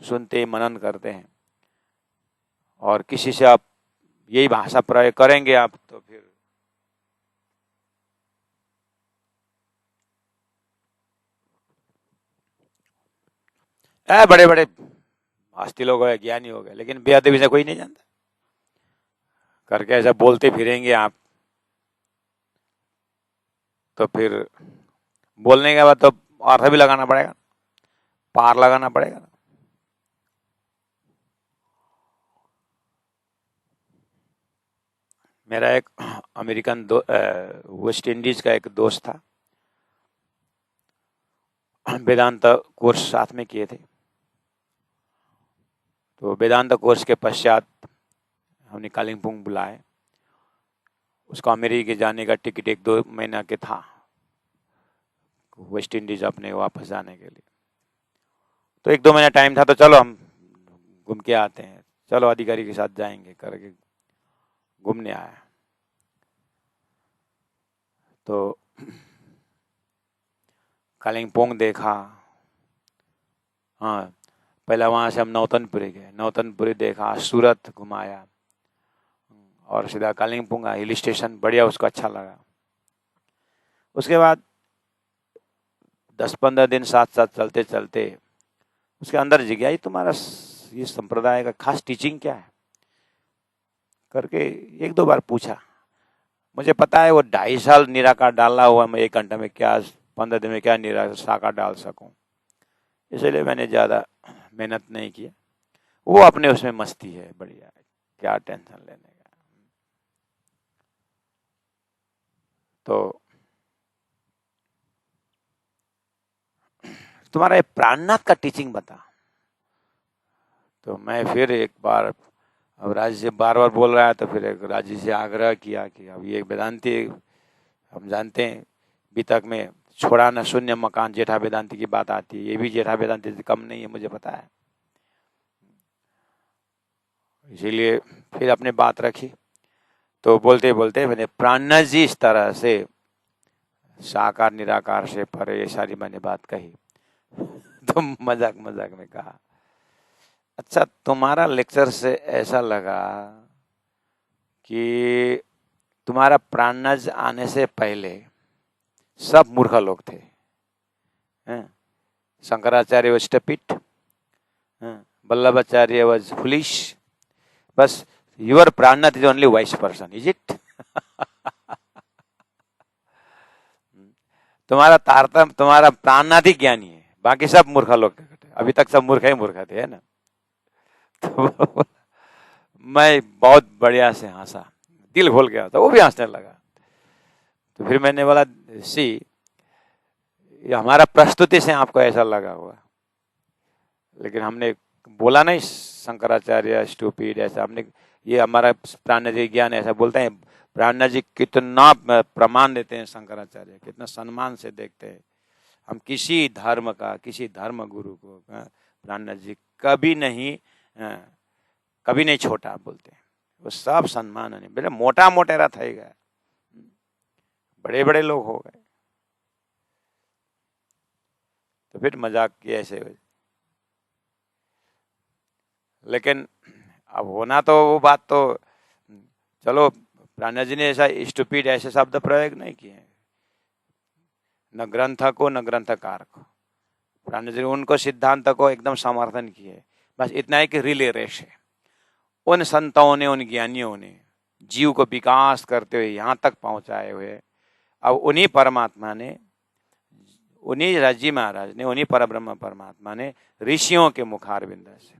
सुनते, मनन करते हैं और किसी से आप यही भाषा प्रयोग करेंगे आप, तो फिर बड़े बड़े आस्ती लोग हो गए, ज्ञानी हो गए, लेकिन बेहद विषय कोई नहीं जानता करके ऐसा बोलते फिरेंगे आप, तो फिर बोलने के बाद तो अर्थ भी लगाना पड़ेगा, पार लगाना पड़ेगा। मेरा एक अमेरिकन वेस्ट इंडीज का एक दोस्त था, वेदांत कोर्स साथ में किए थे। तो वेदांत कोर्स के पश्चात हमने कालिम्पोंग बुलाए। उसको अमेरिका जाने का टिकट 1-2 महीना के था, वेस्ट इंडीज अपने वापस जाने के लिए। तो 1-2 महीना टाइम था, तो चलो हम घूम के आते हैं, चलो अधिकारी के साथ जाएंगे करके घूमने आया। तो कालिम्पोंग देखा, हाँ पहला वहाँ से हम नौतनपुरी गए, नौतनपुरी देखा, सूरत घुमाया और सीधा कालिम्पोंग हिल स्टेशन बढ़िया, उसको अच्छा लगा। उसके बाद 10-15 दिन साथ साथ चलते चलते उसके अंदर जिज्ञासा, तुम्हारा ये संप्रदाय का खास टीचिंग क्या है करके 1-2 बार पूछा। मुझे पता है वो 2.5 साल निराकार डाला हुआ, मैं 1 घंटे में क्या 15 दिन में क्या शाखा डाल सकूं, इसलिए मैंने ज़्यादा मेहनत नहीं किया। वो अपने उसमें मस्ती है, बढ़िया है, क्या टेंशन लेने का। तो तुम्हारा ये प्राणनाथ का टीचिंग बता। तो मैं फिर एक बार, अब राजी से बार बार बोल रहा है, तो फिर एक राजी से आग्रह किया कि अब ये वेदांती, हम जानते हैं बीतक में छोड़ा न शून्य मकान जेठा वेदांती की बात आती है, ये भी जेठा वेदांती से कम नहीं है, मुझे पता है। इसीलिए फिर अपने बात रखी। तो बोलते बोलते मैंने प्राणनाथ जी इस तरह से साकार निराकार से परे, ये सारी मैंने बात कही। तो मजाक मजाक में कहा, अच्छा तुम्हारा लेक्चर से ऐसा लगा कि तुम्हारा प्राणनाथ आने से पहले सब मूर्ख लोग थे। Shankaracharya was stupid, Vallabhacharya was foolish, बस your Prannath is only wise person, is it? तुम्हारा तारतम, तुम्हारा प्राणनाथ ही ज्ञानी है, बाकी सब मूर्ख लोग थे। अभी तक सब मूर्ख ही मूर्ख थे, है ना? तो मैं बहुत बढ़िया से हंसा, दिल खोल गया था, वो भी हंसने लगा। तो फिर मैंने बोला, सी ये हमारा प्रस्तुति से आपको ऐसा लगा हुआ, लेकिन हमने बोला नहीं शंकराचार्य स्टूपिड ऐसा, हमने ये हमारा प्राणनाथ जी ज्ञान ऐसा बोलते हैं। प्राणनाथ जी कितना प्रमाण देते हैं, शंकराचार्य कितना सम्मान से देखते हैं। हम किसी धर्म का, किसी धर्म गुरु को प्राणनाथ जी कभी नहीं छोटा बोलते हैं, वो सब सम्मान है। बेटा मोटा मोटेरा था, बड़े बड़े लोग हो गए। तो फिर मजाक किया ऐसे। लेकिन अब होना तो वो बात तो, चलो प्राणनाथ जी ने ऐसा स्टूपिड ऐसे शब्द प्रयोग नहीं किए, न ग्रंथ को न ग्रंथकार को। प्राणनाथ जी ने उनको सिद्धांत को एकदम समर्थन किए। बस इतना है कि रिले रेस है। उन संतों ने, उन ज्ञानियों ने जीव को विकास करते हुए यहाँ तक पहुंचाए हुए, अब उन्हीं परमात्मा ने, उन्हीं राजी महाराज ने, उन्हीं परब्रह्म परमात्मा ने ऋषियों के मुखारबिंद से,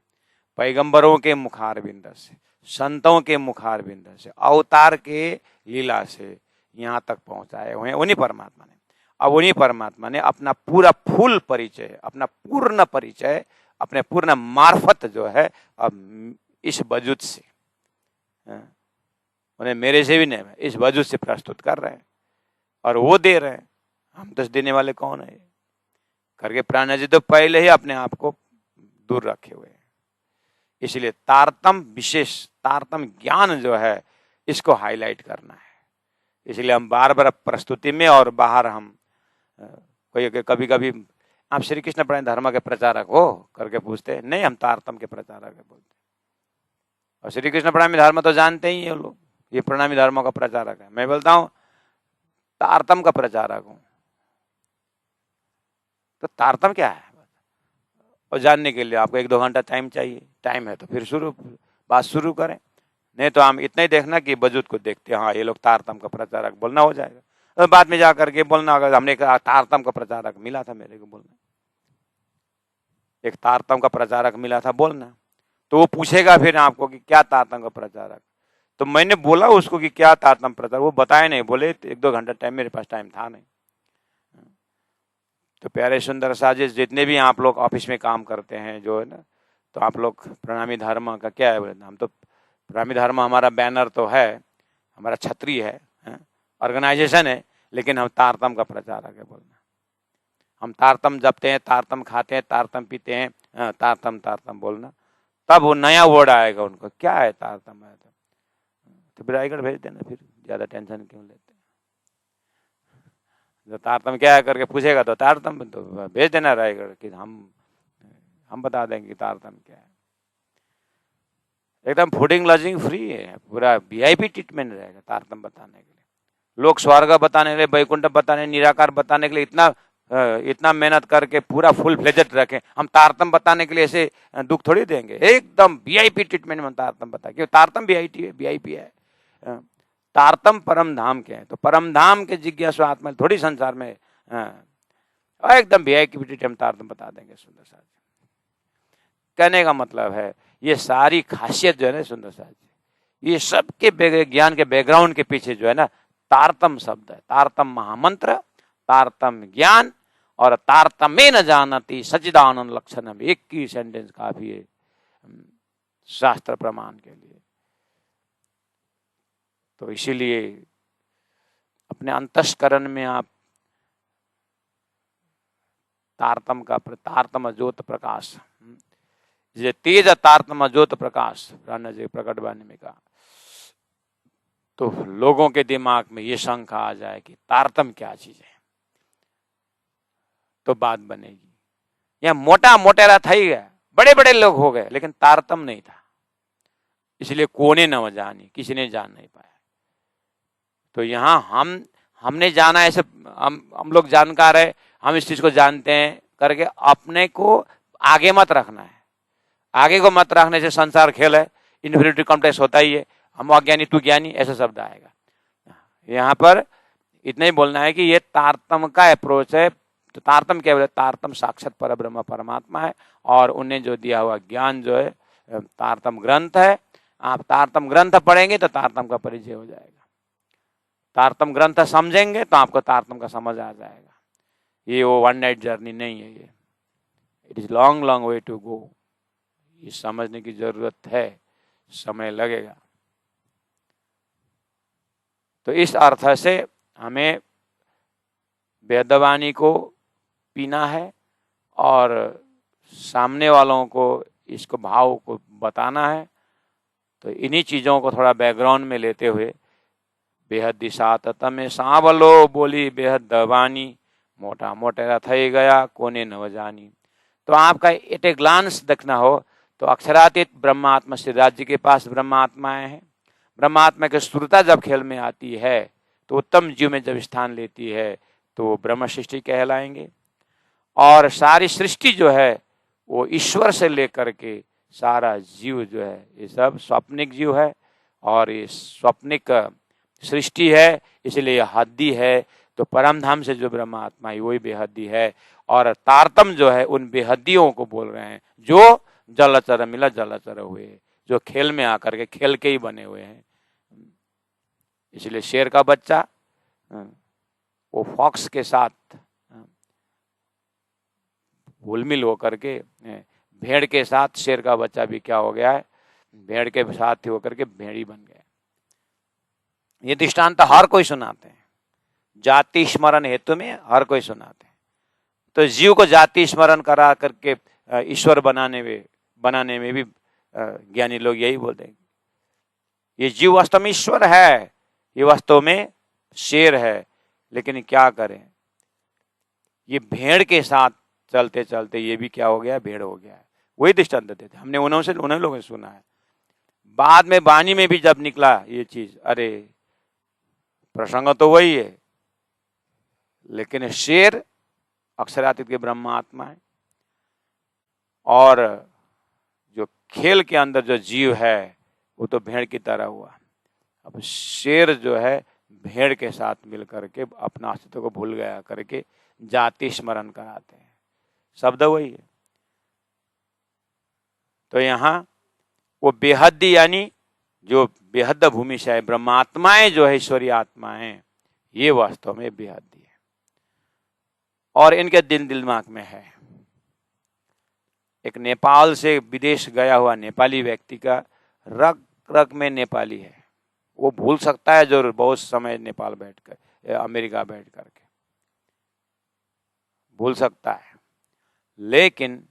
पैगंबरों के मुखारबिंद से, संतों के मुखारबिंद से, अवतार के लीला से यहाँ तक पहुंचाए हुए हैं उन्हीं परमात्मा ने। अब उन्हीं परमात्मा ने अपना पूरा फुल परिचय, अपना पूर्ण परिचय, अपने पूर्ण मार्फत जो है अब इस वजूद से, उन्हें मेरे से भी नहीं, इस वजूद से प्रस्तुत कर रहे हैं और वो दे रहे हैं। हम तो देने वाले कौन है करके प्राणनाथ जी तो पहले ही अपने आप को दूर रखे हुए हैं। इसलिए तारतम विशेष, तारतम ज्ञान जो है इसको हाईलाइट करना है। इसलिए हम बार बार प्रस्तुति में और बाहर हम कोई कभी कभी आप श्री कृष्ण प्रणय धर्म के प्रचारक हो करके पूछते हैं, नहीं हम तारतम के प्रचारक है बोलते। और श्री कृष्ण प्रणामी धर्म तो जानते ही है लोग, ये प्रणामी धर्मों का प्रचारक है। मैं बोलता हूँ तारतम का प्रचारक हूं। तो तारतम क्या है और जानने के लिए आपको 1-2 घंटा टाइम चाहिए। टाइम है तो फिर बात शुरू करें, नहीं तो हम इतना ही देखना कि वजूद को देखते हैं, हाँ ये लोग तारतम का प्रचारक बोलना हो जाएगा। तो बाद में जाकर के बोलना, अगर हमने कहा तारतम का प्रचारक मिला था मेरे को बोलना, एक तारतम का प्रचारक मिला था बोलना, तो वो पूछेगा फिर आपको कि क्या तारतम का प्रचारक। तो मैंने बोला उसको कि क्या तारतम प्रचारक, वो बताए नहीं, बोले 1-2 घंटा टाइम, मेरे पास टाइम था नहीं। तो प्यारे सुंदर साजिश, जितने भी आप लोग ऑफिस में काम करते हैं जो है ना, तो आप लोग प्रणामी धर्म का क्या है, हम तो प्रणामी धर्म हमारा बैनर तो है, हमारा छतरी है, ऑर्गेनाइजेशन है, लेकिन हम तारतम का प्रचारक है बोलना। हम तारतम जपते हैं, तारतम खाते हैं, तारतम पीते हैं, तारतम तारतम बोलना, तब वो नया वर्ड आएगा उनको, क्या है तारतम है। तो फिर रायगढ़ भेज देना, फिर ज्यादा टेंशन क्यों लेते हैं। जो तारतम क्या है करके पूछेगा तो तारतम तो भेज देना रायगढ़ कि हम बता देंगे तारतम क्या है। एकदम फूडिंग लॉजिंग फ्री है, पूरा वीआईपी ट्रीटमेंट रहेगा तारतम बताने के लिए। लोग स्वर्ग बताने के लिए, वैकुंठ बताने, निराकार बताने के लिए इतना मेहनत करके पूरा फुल फ्लेजेड रखें, हम तारतम बताने के लिए ऐसे दुख थोड़ी देंगे। एकदम वीआईपी ट्रीटमेंट में तारतम बता, क्यों तारतम वीआईपी है। तारतम परम धाम के हैं, तो परम धाम के जिज्ञासु आत्मा थोड़ी संसार में और एकदम वीआईपी हम तारतम्य बता देंगे सुंदर साथ जी। कहने का मतलब है ये सारी खासियत जो है ना सुंदर साथ जी, ये सबके ज्ञान के बैकग्राउंड के पीछे जो है ना तारतम शब्द है, तारतम महामंत्र, तारतम ज्ञान और तारतम्य न जानती सच्चिदानंद लक्षणम, एक ही सेंटेंस काफी है शास्त्र प्रमाण के लिए। तो इसीलिए अपने अंतस्करण में आप तारतम का तारतम ज्योत प्रकाश, जे तेज तारतम ज्योत प्रकाश राणा जी प्रकट वाणी में कहा, तो लोगों के दिमाग में ये शंका आ जाए कि तारतम क्या चीज है, तो बात बनेगी। यह मोटा मोटेरा था ही गया, बड़े बड़े लोग हो गए, लेकिन तारतम नहीं था, इसलिए कोने न जानी, किसी ने जान नहीं पाया। तो यहाँ हमने जाना ऐसे, हम लोग जानकार है, हम इस चीज को जानते हैं करके अपने को आगे मत रखना है। आगे को मत रखने से संसार खेल है, इन्फिनिटी कॉम्प्लेक्स होता ही है, हम अज्ञानी तू ज्ञानी ऐसा शब्द आएगा। यहाँ पर इतना ही बोलना है कि ये तारतम का अप्रोच है। तो तारतम क्या बोले, तारतम साक्षात परब्रह्म परमात्मा है, और उन्हें जो दिया हुआ ज्ञान जो है तारतम ग्रंथ है। आप तारतम ग्रंथ पढ़ेंगे तो तारतम का परिचय हो जाएगा, तारतम ग्रंथ समझेंगे तो आपको तारतम का समझ आ जाएगा। ये वो वन नाइट जर्नी नहीं है, ये it is long long way to go. ये समझने की जरूरत है, समय लगेगा। तो इस अर्थ से हमें वेदवाणी को पीना है और सामने वालों को इसको भाव को बताना है। तो इन्हीं चीजों को थोड़ा बैकग्राउंड में लेते हुए बेहद दिशात तमें सांवलो बोली बेहद दवानी, मोटा मोटेरा थई गया कोने न जानी। तो आपका एट ए ग्लांस देखना हो तो अक्षरातीत ब्रह्मात्मा श्री राज्य के पास ब्रह्मात्माएं हैं। ब्रह्मात्मा की स्थूलता जब खेल में आती है तो उत्तम जीव में जब स्थान लेती है तो वो ब्रह्म सृष्टि कहलाएंगे। और सारी सृष्टि जो है वो ईश्वर से लेकर के सारा जीव जो है ये सब स्वप्निक जीव है, और ये स्वप्निक सृष्टि है, इसलिए हद्दी है। तो परम धाम से जो ब्रह्मात्मा है वही बेहद्दी है, और तारतम जो है उन बेहद्दियों को बोल रहे हैं जो जलचर मिला जलचर हुए, जो खेल में आकर के खेल के ही बने हुए हैं। इसलिए शेर का बच्चा वो फॉक्स के साथ घुलमिल होकर के, भेड़ के साथ शेर का बच्चा भी क्या हो गया है, भेड़ के साथ ही होकर के भेड़ी बन गया। ये दृष्टांत हर कोई सुनाते हैं, जाति स्मरण हेतु में हर कोई सुनाते हैं। तो जीव को जाति स्मरण करा करके ईश्वर बनाने में भी ज्ञानी लोग यही बोलते हैं, ये जीव वास्तव में ईश्वर है, ये वास्तव में शेर है, लेकिन क्या करें, ये भेड़ के साथ चलते चलते ये भी क्या हो गया, भेड़ हो गया है। वही दृष्टांत देते थे हमने, उन्हें लोगों ने सुना है। बाद में वाणी में भी जब निकला ये चीज, अरे प्रसंग तो वही है, लेकिन शेर अक्षरातीत के ब्रह्मात्मा है, और जो खेल के अंदर जो जीव है वो तो भेड़ की तरह हुआ। अब शेर जो है भेड़ के साथ मिल करके अपना अस्तित्व को भूल गया करके जाति स्मरण कराते हैं, शब्द वही है। तो यहाँ वो बेहद्दी यानी जो बेहद भूमि से है ब्रह्मात्माएं जो है ईश्वरीय आत्माएं, ये वास्तव में बेहद्दी है, और इनके दिल दिमाग में है। एक नेपाल से विदेश गया हुआ नेपाली व्यक्ति का रग रग में नेपाली है, वो भूल सकता है जो बहुत समय नेपाल बैठकर अमेरिका बैठ करके भूल सकता है, लेकिन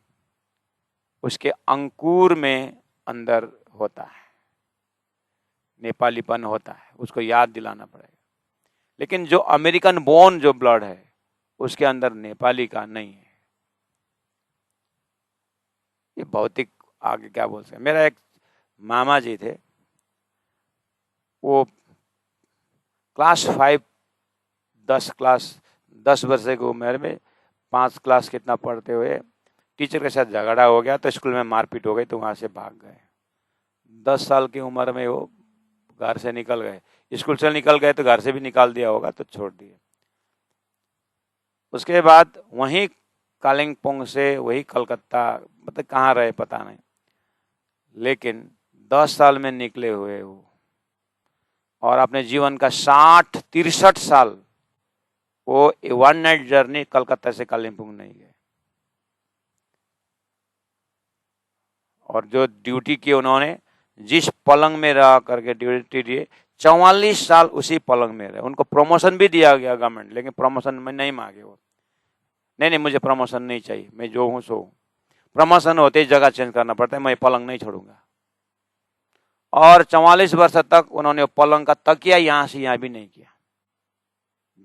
उसके अंकुर में अंदर होता है, नेपालीपन होता है, उसको याद दिलाना पड़ेगा। लेकिन जो अमेरिकन बोर्न जो ब्लड है उसके अंदर नेपाली का नहीं है। ये भौतिक आगे क्या बोल सकते। मेरा एक मामा जी थे, वो क्लास 5 10 वर्ष की उम्र में 5 क्लास कितना पढ़ते हुए टीचर के साथ झगड़ा हो गया, तो स्कूल में मारपीट हो गई, तो वहां से भाग गए। 10 साल की उम्र में वो घर से निकल गए, स्कूल से निकल गए तो घर से भी निकाल दिया होगा, तो छोड़ दिए। उसके बाद वहीं कालिम्पोंग से वही कलकत्ता, मतलब कहाँ रहे पता नहीं, लेकिन 10 साल में निकले हुए वो, और अपने जीवन का 60-63 साल वो 1 नाइट जर्नी कलकत्ता से कालिम्पोंग नहीं गए। और जो ड्यूटी की उन्होंने, जिस पलंग में रह करके ड्यूटी दिए, 44 साल उसी पलंग में रहे। उनको प्रमोशन भी दिया गया गवर्नमेंट, लेकिन प्रमोशन में नहीं मांगे वो। नहीं, मुझे प्रमोशन नहीं चाहिए, मैं जो हूं सो हूं। प्रमोशन होते ही जगह चेंज करना पड़ता है, मैं पलंग नहीं छोड़ूंगा। और 44 वर्ष तक उन्होंने पलंग का तकिया यहां से यहां भी नहीं किया,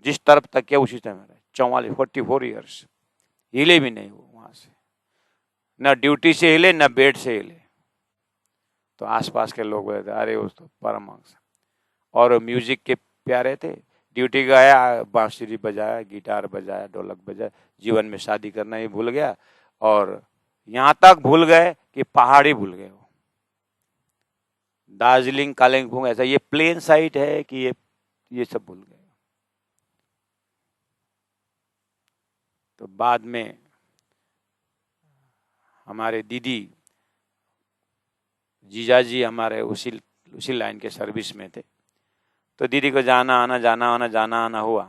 जिस तरफ तकिया उसी तरह रहे। 44 ईयर्स हिले भी नहीं वो वहां से, न ड्यूटी से हिले न बेड से हिले। तो आसपास के लोग बोले थे अरे उस तो परमहंस। और म्यूजिक के प्यारे थे। ड्यूटी गया, बांसुरी बजाया, गिटार बजाया, ढोलक बजाया, जीवन में शादी करना ही भूल गया। और यहां तक भूल गए कि पहाड़ी भूल गए वो। दार्जिलिंग, कालिम्पोंग ऐसा ये प्लेन साइट है कि ये सब भूल गए। तो बाद में हमारे दीदी जीजाजी हमारे उसी लाइन के सर्विस में थे। तो दीदी को जाना आना हुआ।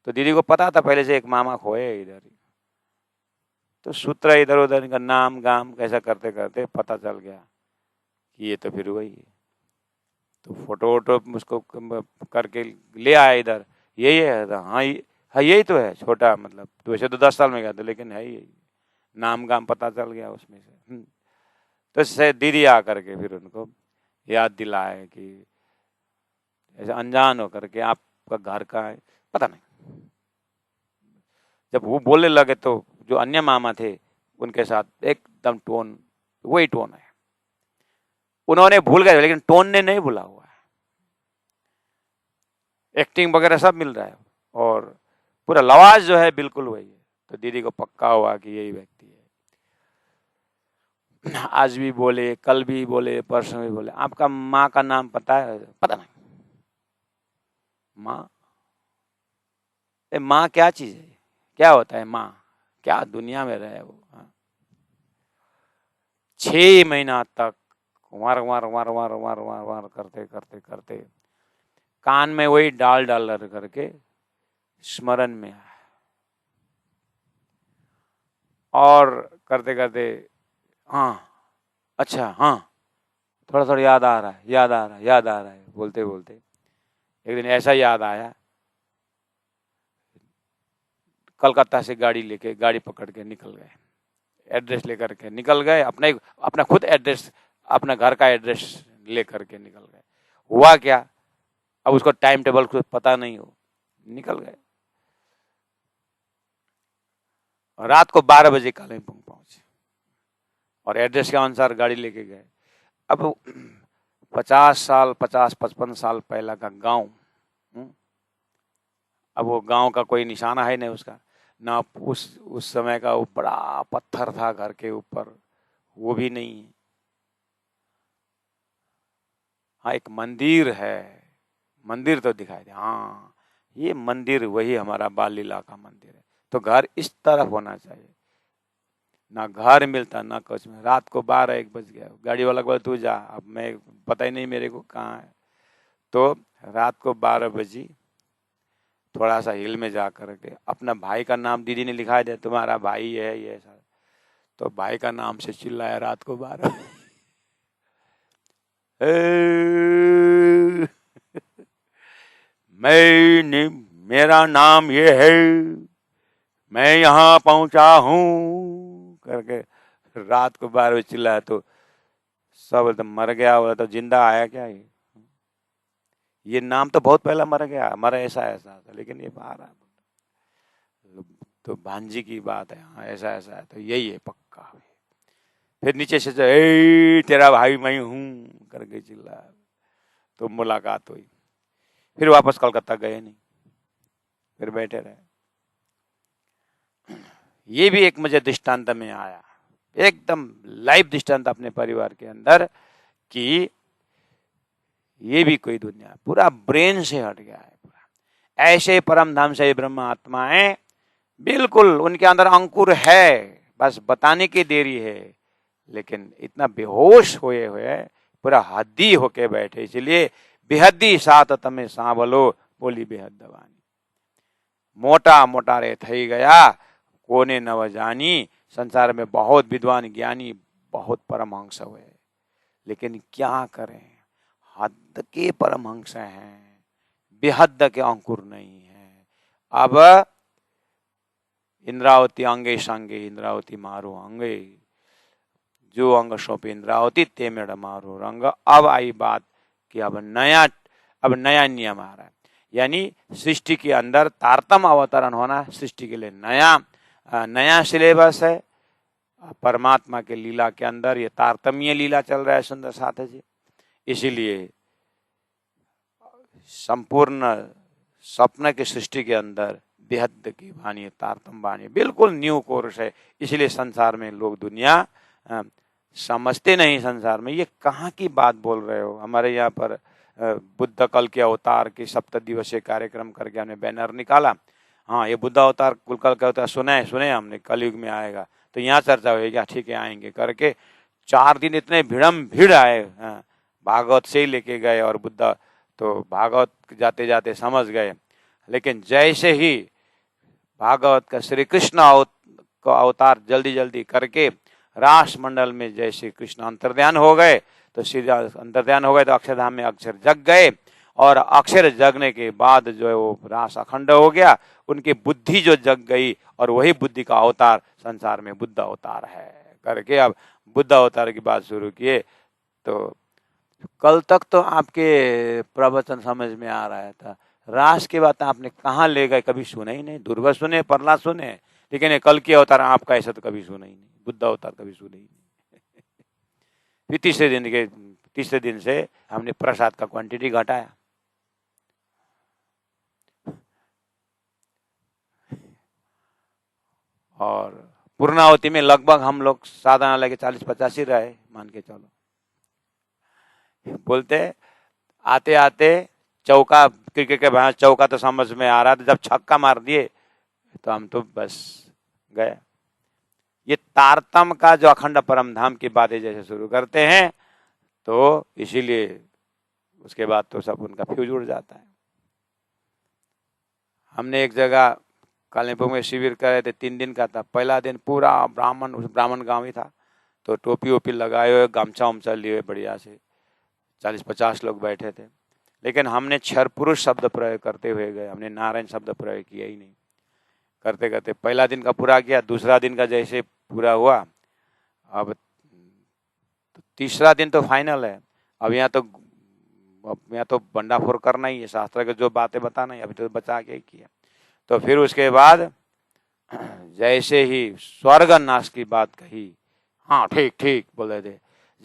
तो दीदी को पता था पहले से एक मामा खोए इधर ही। तो सूत्र इधर उधर का नाम गाम कैसा करते करते पता चल गया कि ये तो फिर वही है। तो फोटो वोटो उसको करके ले आया इधर, यही है। हाँ यही तो है, छोटा मतलब तो वैसे तो 10 साल में गया था, लेकिन है यही। नाम गाम पता चल गया उसमें से। तो से दीदी आकर के फिर उनको याद दिलाए कि ऐसे अनजान होकर के आपका घर का है, पता नहीं। जब वो बोलने लगे तो जो अन्य मामा थे उनके साथ एकदम टोन वही टोन है। उन्होंने भूल गए, लेकिन टोन ने नहीं भूला हुआ है। एक्टिंग वगैरह सब मिल रहा है और पूरा लवाज जो है बिल्कुल वही है। तो दीदी को पक्का हुआ कि यही व्यक्ति है। आज भी बोले, कल भी बोले, परसों भी बोले, आपका माँ का नाम पता है? पता नहीं। माँ, माँ क्या चीज है? क्या होता है माँ? क्या दुनिया में रहे वो। 6 महीना तक वार वार वार वार वार वार वार करते करते करते कान में वही डाल डाल करके स्मरण में आया। और करते करते हाँ अच्छा हाँ थोड़ा थोड़ा याद आ रहा है बोलते बोलते एक दिन ऐसा याद आया, कलकत्ता से गाड़ी पकड़ के निकल गए, एड्रेस लेकर के निकल गए, अपना खुद एड्रेस, अपना घर का एड्रेस लेकर के निकल गए। हुआ क्या, अब उसको टाइम टेबल कुछ पता नहीं हो, निकल गए। रात को 12 बजे कालिम्पोंग पहुंचे और एड्रेस के अनुसार गाड़ी लेके गए। अब 50-55 साल पहला का गांव, अब वो गांव का कोई निशाना है नहीं उसका, ना उस समय का वो बड़ा पत्थर था घर के ऊपर, वो भी नहीं है। हाँ एक मंदिर है, मंदिर तो दिखाई दे, हाँ ये मंदिर वही हमारा बाल लीला का मंदिर है। तो घर इस तरफ होना चाहिए। ना घर मिलता ना कुछ में। रात को 12-1 बज गया, गाड़ी वाला बोला तू जा, अब मैं पता ही नहीं मेरे को कहाँ है। तो रात को 12 बजी थोड़ा सा हिल में जा करके अपना भाई का नाम दीदी ने लिखा दिया, तुम्हारा भाई है ये ऐसा। तो भाई का नाम से चिल्लाया रात को 12 मेरा नाम ये है, मैं यहाँ पहुंचा हूँ करके रात को 12 बजे चिल्लाया। तो सब तो मर गया, बोला तो जिंदा आया क्या ये नाम तो बहुत पहला मर गया, मरा ऐसा था, लेकिन ये बाहर आ। तो भांजी की बात है, हाँ ऐसा है, तो यही है पक्का। फिर नीचे से तेरा भाई मैं हूं करके चिल्ला। तो मुलाकात हुई, फिर वापस कलकत्ता गए नहीं, फिर बैठे रहे। ये भी एक मुझे दृष्टांत में आया, एकदम लाइव दृष्टांत अपने परिवार के अंदर, कि ये भी कोई दुनिया पूरा ब्रेन से हट गया है पूरा। ऐसे परम धाम से ब्रह्म आत्माएं बिल्कुल उनके अंदर अंकुर है, बस बताने की देरी है, लेकिन इतना बेहोश हुए हुए पूरा हद्दी होके बैठे, इसलिए बेहद्दी साथ तमें सांभलो बोली बेहद वाणी। मोटा मोटा रे थई गया कोने नव जानी। संसार में बहुत विद्वान ज्ञानी बहुत परमहंस हुए, लेकिन क्या करें, हद के परमहंस हैं, बेहद के अंकुर नहीं है। अब इंद्रावती अंगे संगे इंद्रावती मारो अंगे, जो अंग सौंपे इंद्रावती ते मेड़ मारो रंग। अब आई बात कि अब नया नियम आ रहा है, यानी सृष्टि के अंदर तारतम अवतरण होना सृष्टि के लिए नया सिलेबस है। परमात्मा के लीला के अंदर ये तारतम्य लीला चल रहा है सुंदर साथ जी। इसीलिए संपूर्ण स्वप्न की सृष्टि के अंदर बेहद की वाणी, तारतम वाणी बिल्कुल न्यू कोर्स है। इसलिए संसार में लोग दुनिया समझते नहीं, संसार में ये कहाँ की बात बोल रहे हो। हमारे यहाँ पर बुद्ध कल के अवतार की 7 दिवसीय कार्यक्रम करके हमने बैनर निकाला। हाँ, ये बुद्ध अवतार कुल कल के अवतार सुने हमने, कलयुग में आएगा तो यहाँ चर्चा होगी, क्या ठीक है आएंगे करके 4 दिन इतने भीड़ आए। भागवत से ही लेके गए और बुद्ध तो भागवत जाते जाते समझ गए, लेकिन जैसे ही भागवत का श्री कृष्ण का अवतार जल्दी जल्दी करके रास मंडल में जैसे कृष्ण अंतर्ध्यान हो गए तो सीधा अंतर्ध्यान हो गए तो अक्षरधाम में अक्षर जग गए, और अक्षर जगने के बाद जो है वो रास अखंड हो गया, उनकी बुद्धि जो जग गई और वही बुद्धि का अवतार संसार में बुद्ध अवतार है करके अब बुद्ध अवतार की बात शुरू किए। तो कल तक तो आपके प्रवचन समझ में आ रहा था, रास की बात आपने कहाँ ले गए, कभी सुने ही नहीं। दुर्गा सुने, प्रहलाद सुने, लेकिन ये कल के अवतार आपका ऐसा तो कभी सुना ही नहीं, बुद्ध अवतार कभी सुने ही नहीं। फिर तीसरे दिन से हमने प्रसाद का क्वांटिटी घटाया। और पूर्णावती में लगभग हम लोग साधना लेके 40-50 ही रहे, मान के चलो। बोलते आते आते चौका, क्रिकेट के बाहर चौका तो समझ में आ रहा था, जब छक्का मार दिए तो हम तो बस गए। ये तारतम का जो अखंड परम धाम की बातें जैसे शुरू करते हैं तो इसीलिए उसके बाद तो सब उनका फ्यूज उड़ जाता है। हमने एक जगह कालीपुर में शिविर करे थे, 3 दिन का था। पहला दिन पूरा ब्राह्मण गांव ही था, तो टोपी वोपी लगाए हुए, गमछा उमछा लिए हुए बढ़िया से 40-50 लोग बैठे थे, लेकिन हमने क्षर पुरुष शब्द प्रयोग करते हुए गए, हमने नारायण शब्द प्रयोग किया ही नहीं। करते करते पहला दिन का पूरा किया, दूसरा दिन का जैसे पूरा हुआ, अब तीसरा दिन तो फाइनल है। अब यहाँ तो बंडाफोड़ करना ही है, शास्त्र के जो बातें बताना है अभी तो बचा के ही किया। तो फिर उसके बाद जैसे ही स्वर्ग नाश की बात कही, हाँ ठीक ठीक बोले थे।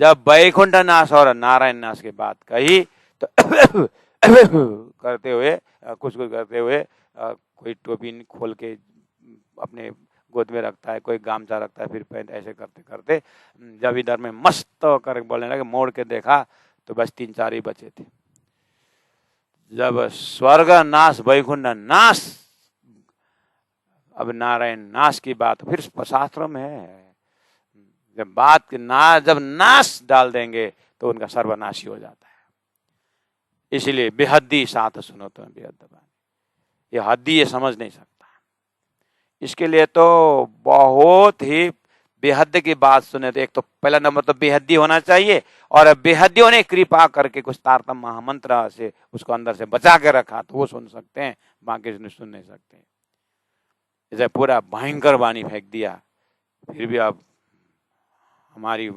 जब वैकुंठ नाश और नारायण नाश की बात कही तो करते हुए कुछ करते हुए कोई टोपी खोल के अपने गोद में रखता है, कोई गामछा रखता है, फिर पैंट, ऐसे करते करते जब इधर में मस्त कर बोलने लगे, मोड़ के देखा तो बस 3-4 ही बचे थे। जब स्वर्ग नाश वैकुंठ नाश, अब नारायण नाश की बात फिर शास्त्र में है। जब नाश डाल देंगे तो उनका सर्वनाशी हो जाता है। इसलिए बेहद्दी साथ सुनो तो बेहद, ये हद्दी ये समझ नहीं सकता। इसके लिए तो बहुत ही बेहद की बात सुने तो एक तो पहला नंबर तो बेहद्दी होना चाहिए, और बेहद्दियों ने कृपा करके कुछ तारतम महामंत्र से उसको अंदर से बचा के रखा तो वो सुन सकते हैं, बाकी सुन नहीं सकते। जैसे पूरा भयंकर वाणी फेंक दिया, फिर भी आप हमारी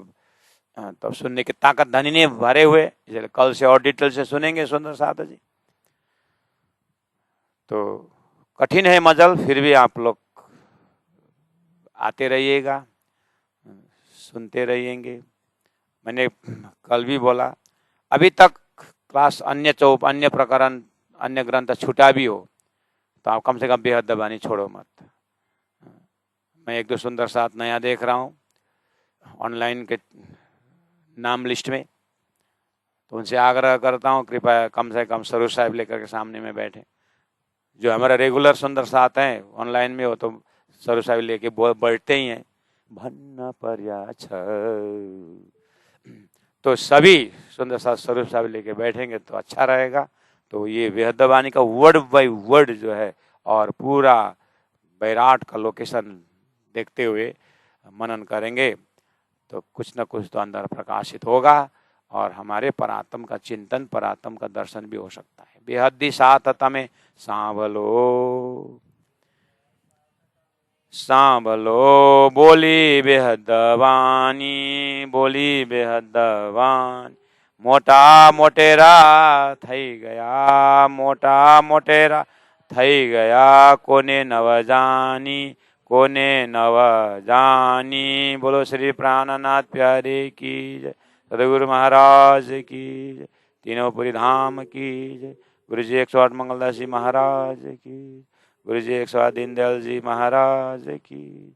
तो सुनने की ताकत धनी ने भरे हुए, इसलिए कल से और डिटेल से सुनेंगे सुंदर साथ जी। तो कठिन है मजल, फिर भी आप लोग आते रहिएगा, सुनते रहिएंगे। मैंने कल भी बोला, अभी तक क्लास अन्य प्रकरण अन्य ग्रंथ छूटा भी हो तो आप कम से कम बेहद वाणी छोड़ो मत। मैं 1-2 सुंदर साथ नया देख रहा हूँ ऑनलाइन के नाम लिस्ट में, तो उनसे आग्रह करता हूँ कृपया कम से कम स्वरूप साहिब लेकर के सामने में बैठे। जो हमारा रेगुलर सुंदर साथ हैं ऑनलाइन में, वो तो स्वरूप साहब लेके बैठते ही हैं, भन्न पर्या छ। तो सभी सुंदर साथ स्वरूप साहब लेके बैठेंगे तो अच्छा रहेगा। तो ये वेदवाणी का वर्ड बाय वर्ड जो है और पूरा बैराट का लोकेशन देखते हुए मनन करेंगे तो कुछ न कुछ तो अंदर प्रकाशित होगा और हमारे परात्म का चिंतन, परात्म का दर्शन भी हो सकता है। बेहद्दी सातता में सांभलो सांभलो बोली बेहदवानी, बोली बेहदवानी। मोटा मोटेरा थई गया, मोटा मोटेरा थई गया, कोने नव जानी, कोने नव जानी। बोलो श्री प्राणनाथ प्यारे की जय, सदगुरु महाराज की जय, तीनों पुरी धाम की जय, गुरु जी 108 मंगलदास जी महाराज की, गुरु जी 108 दीनदयाल जी महाराज की।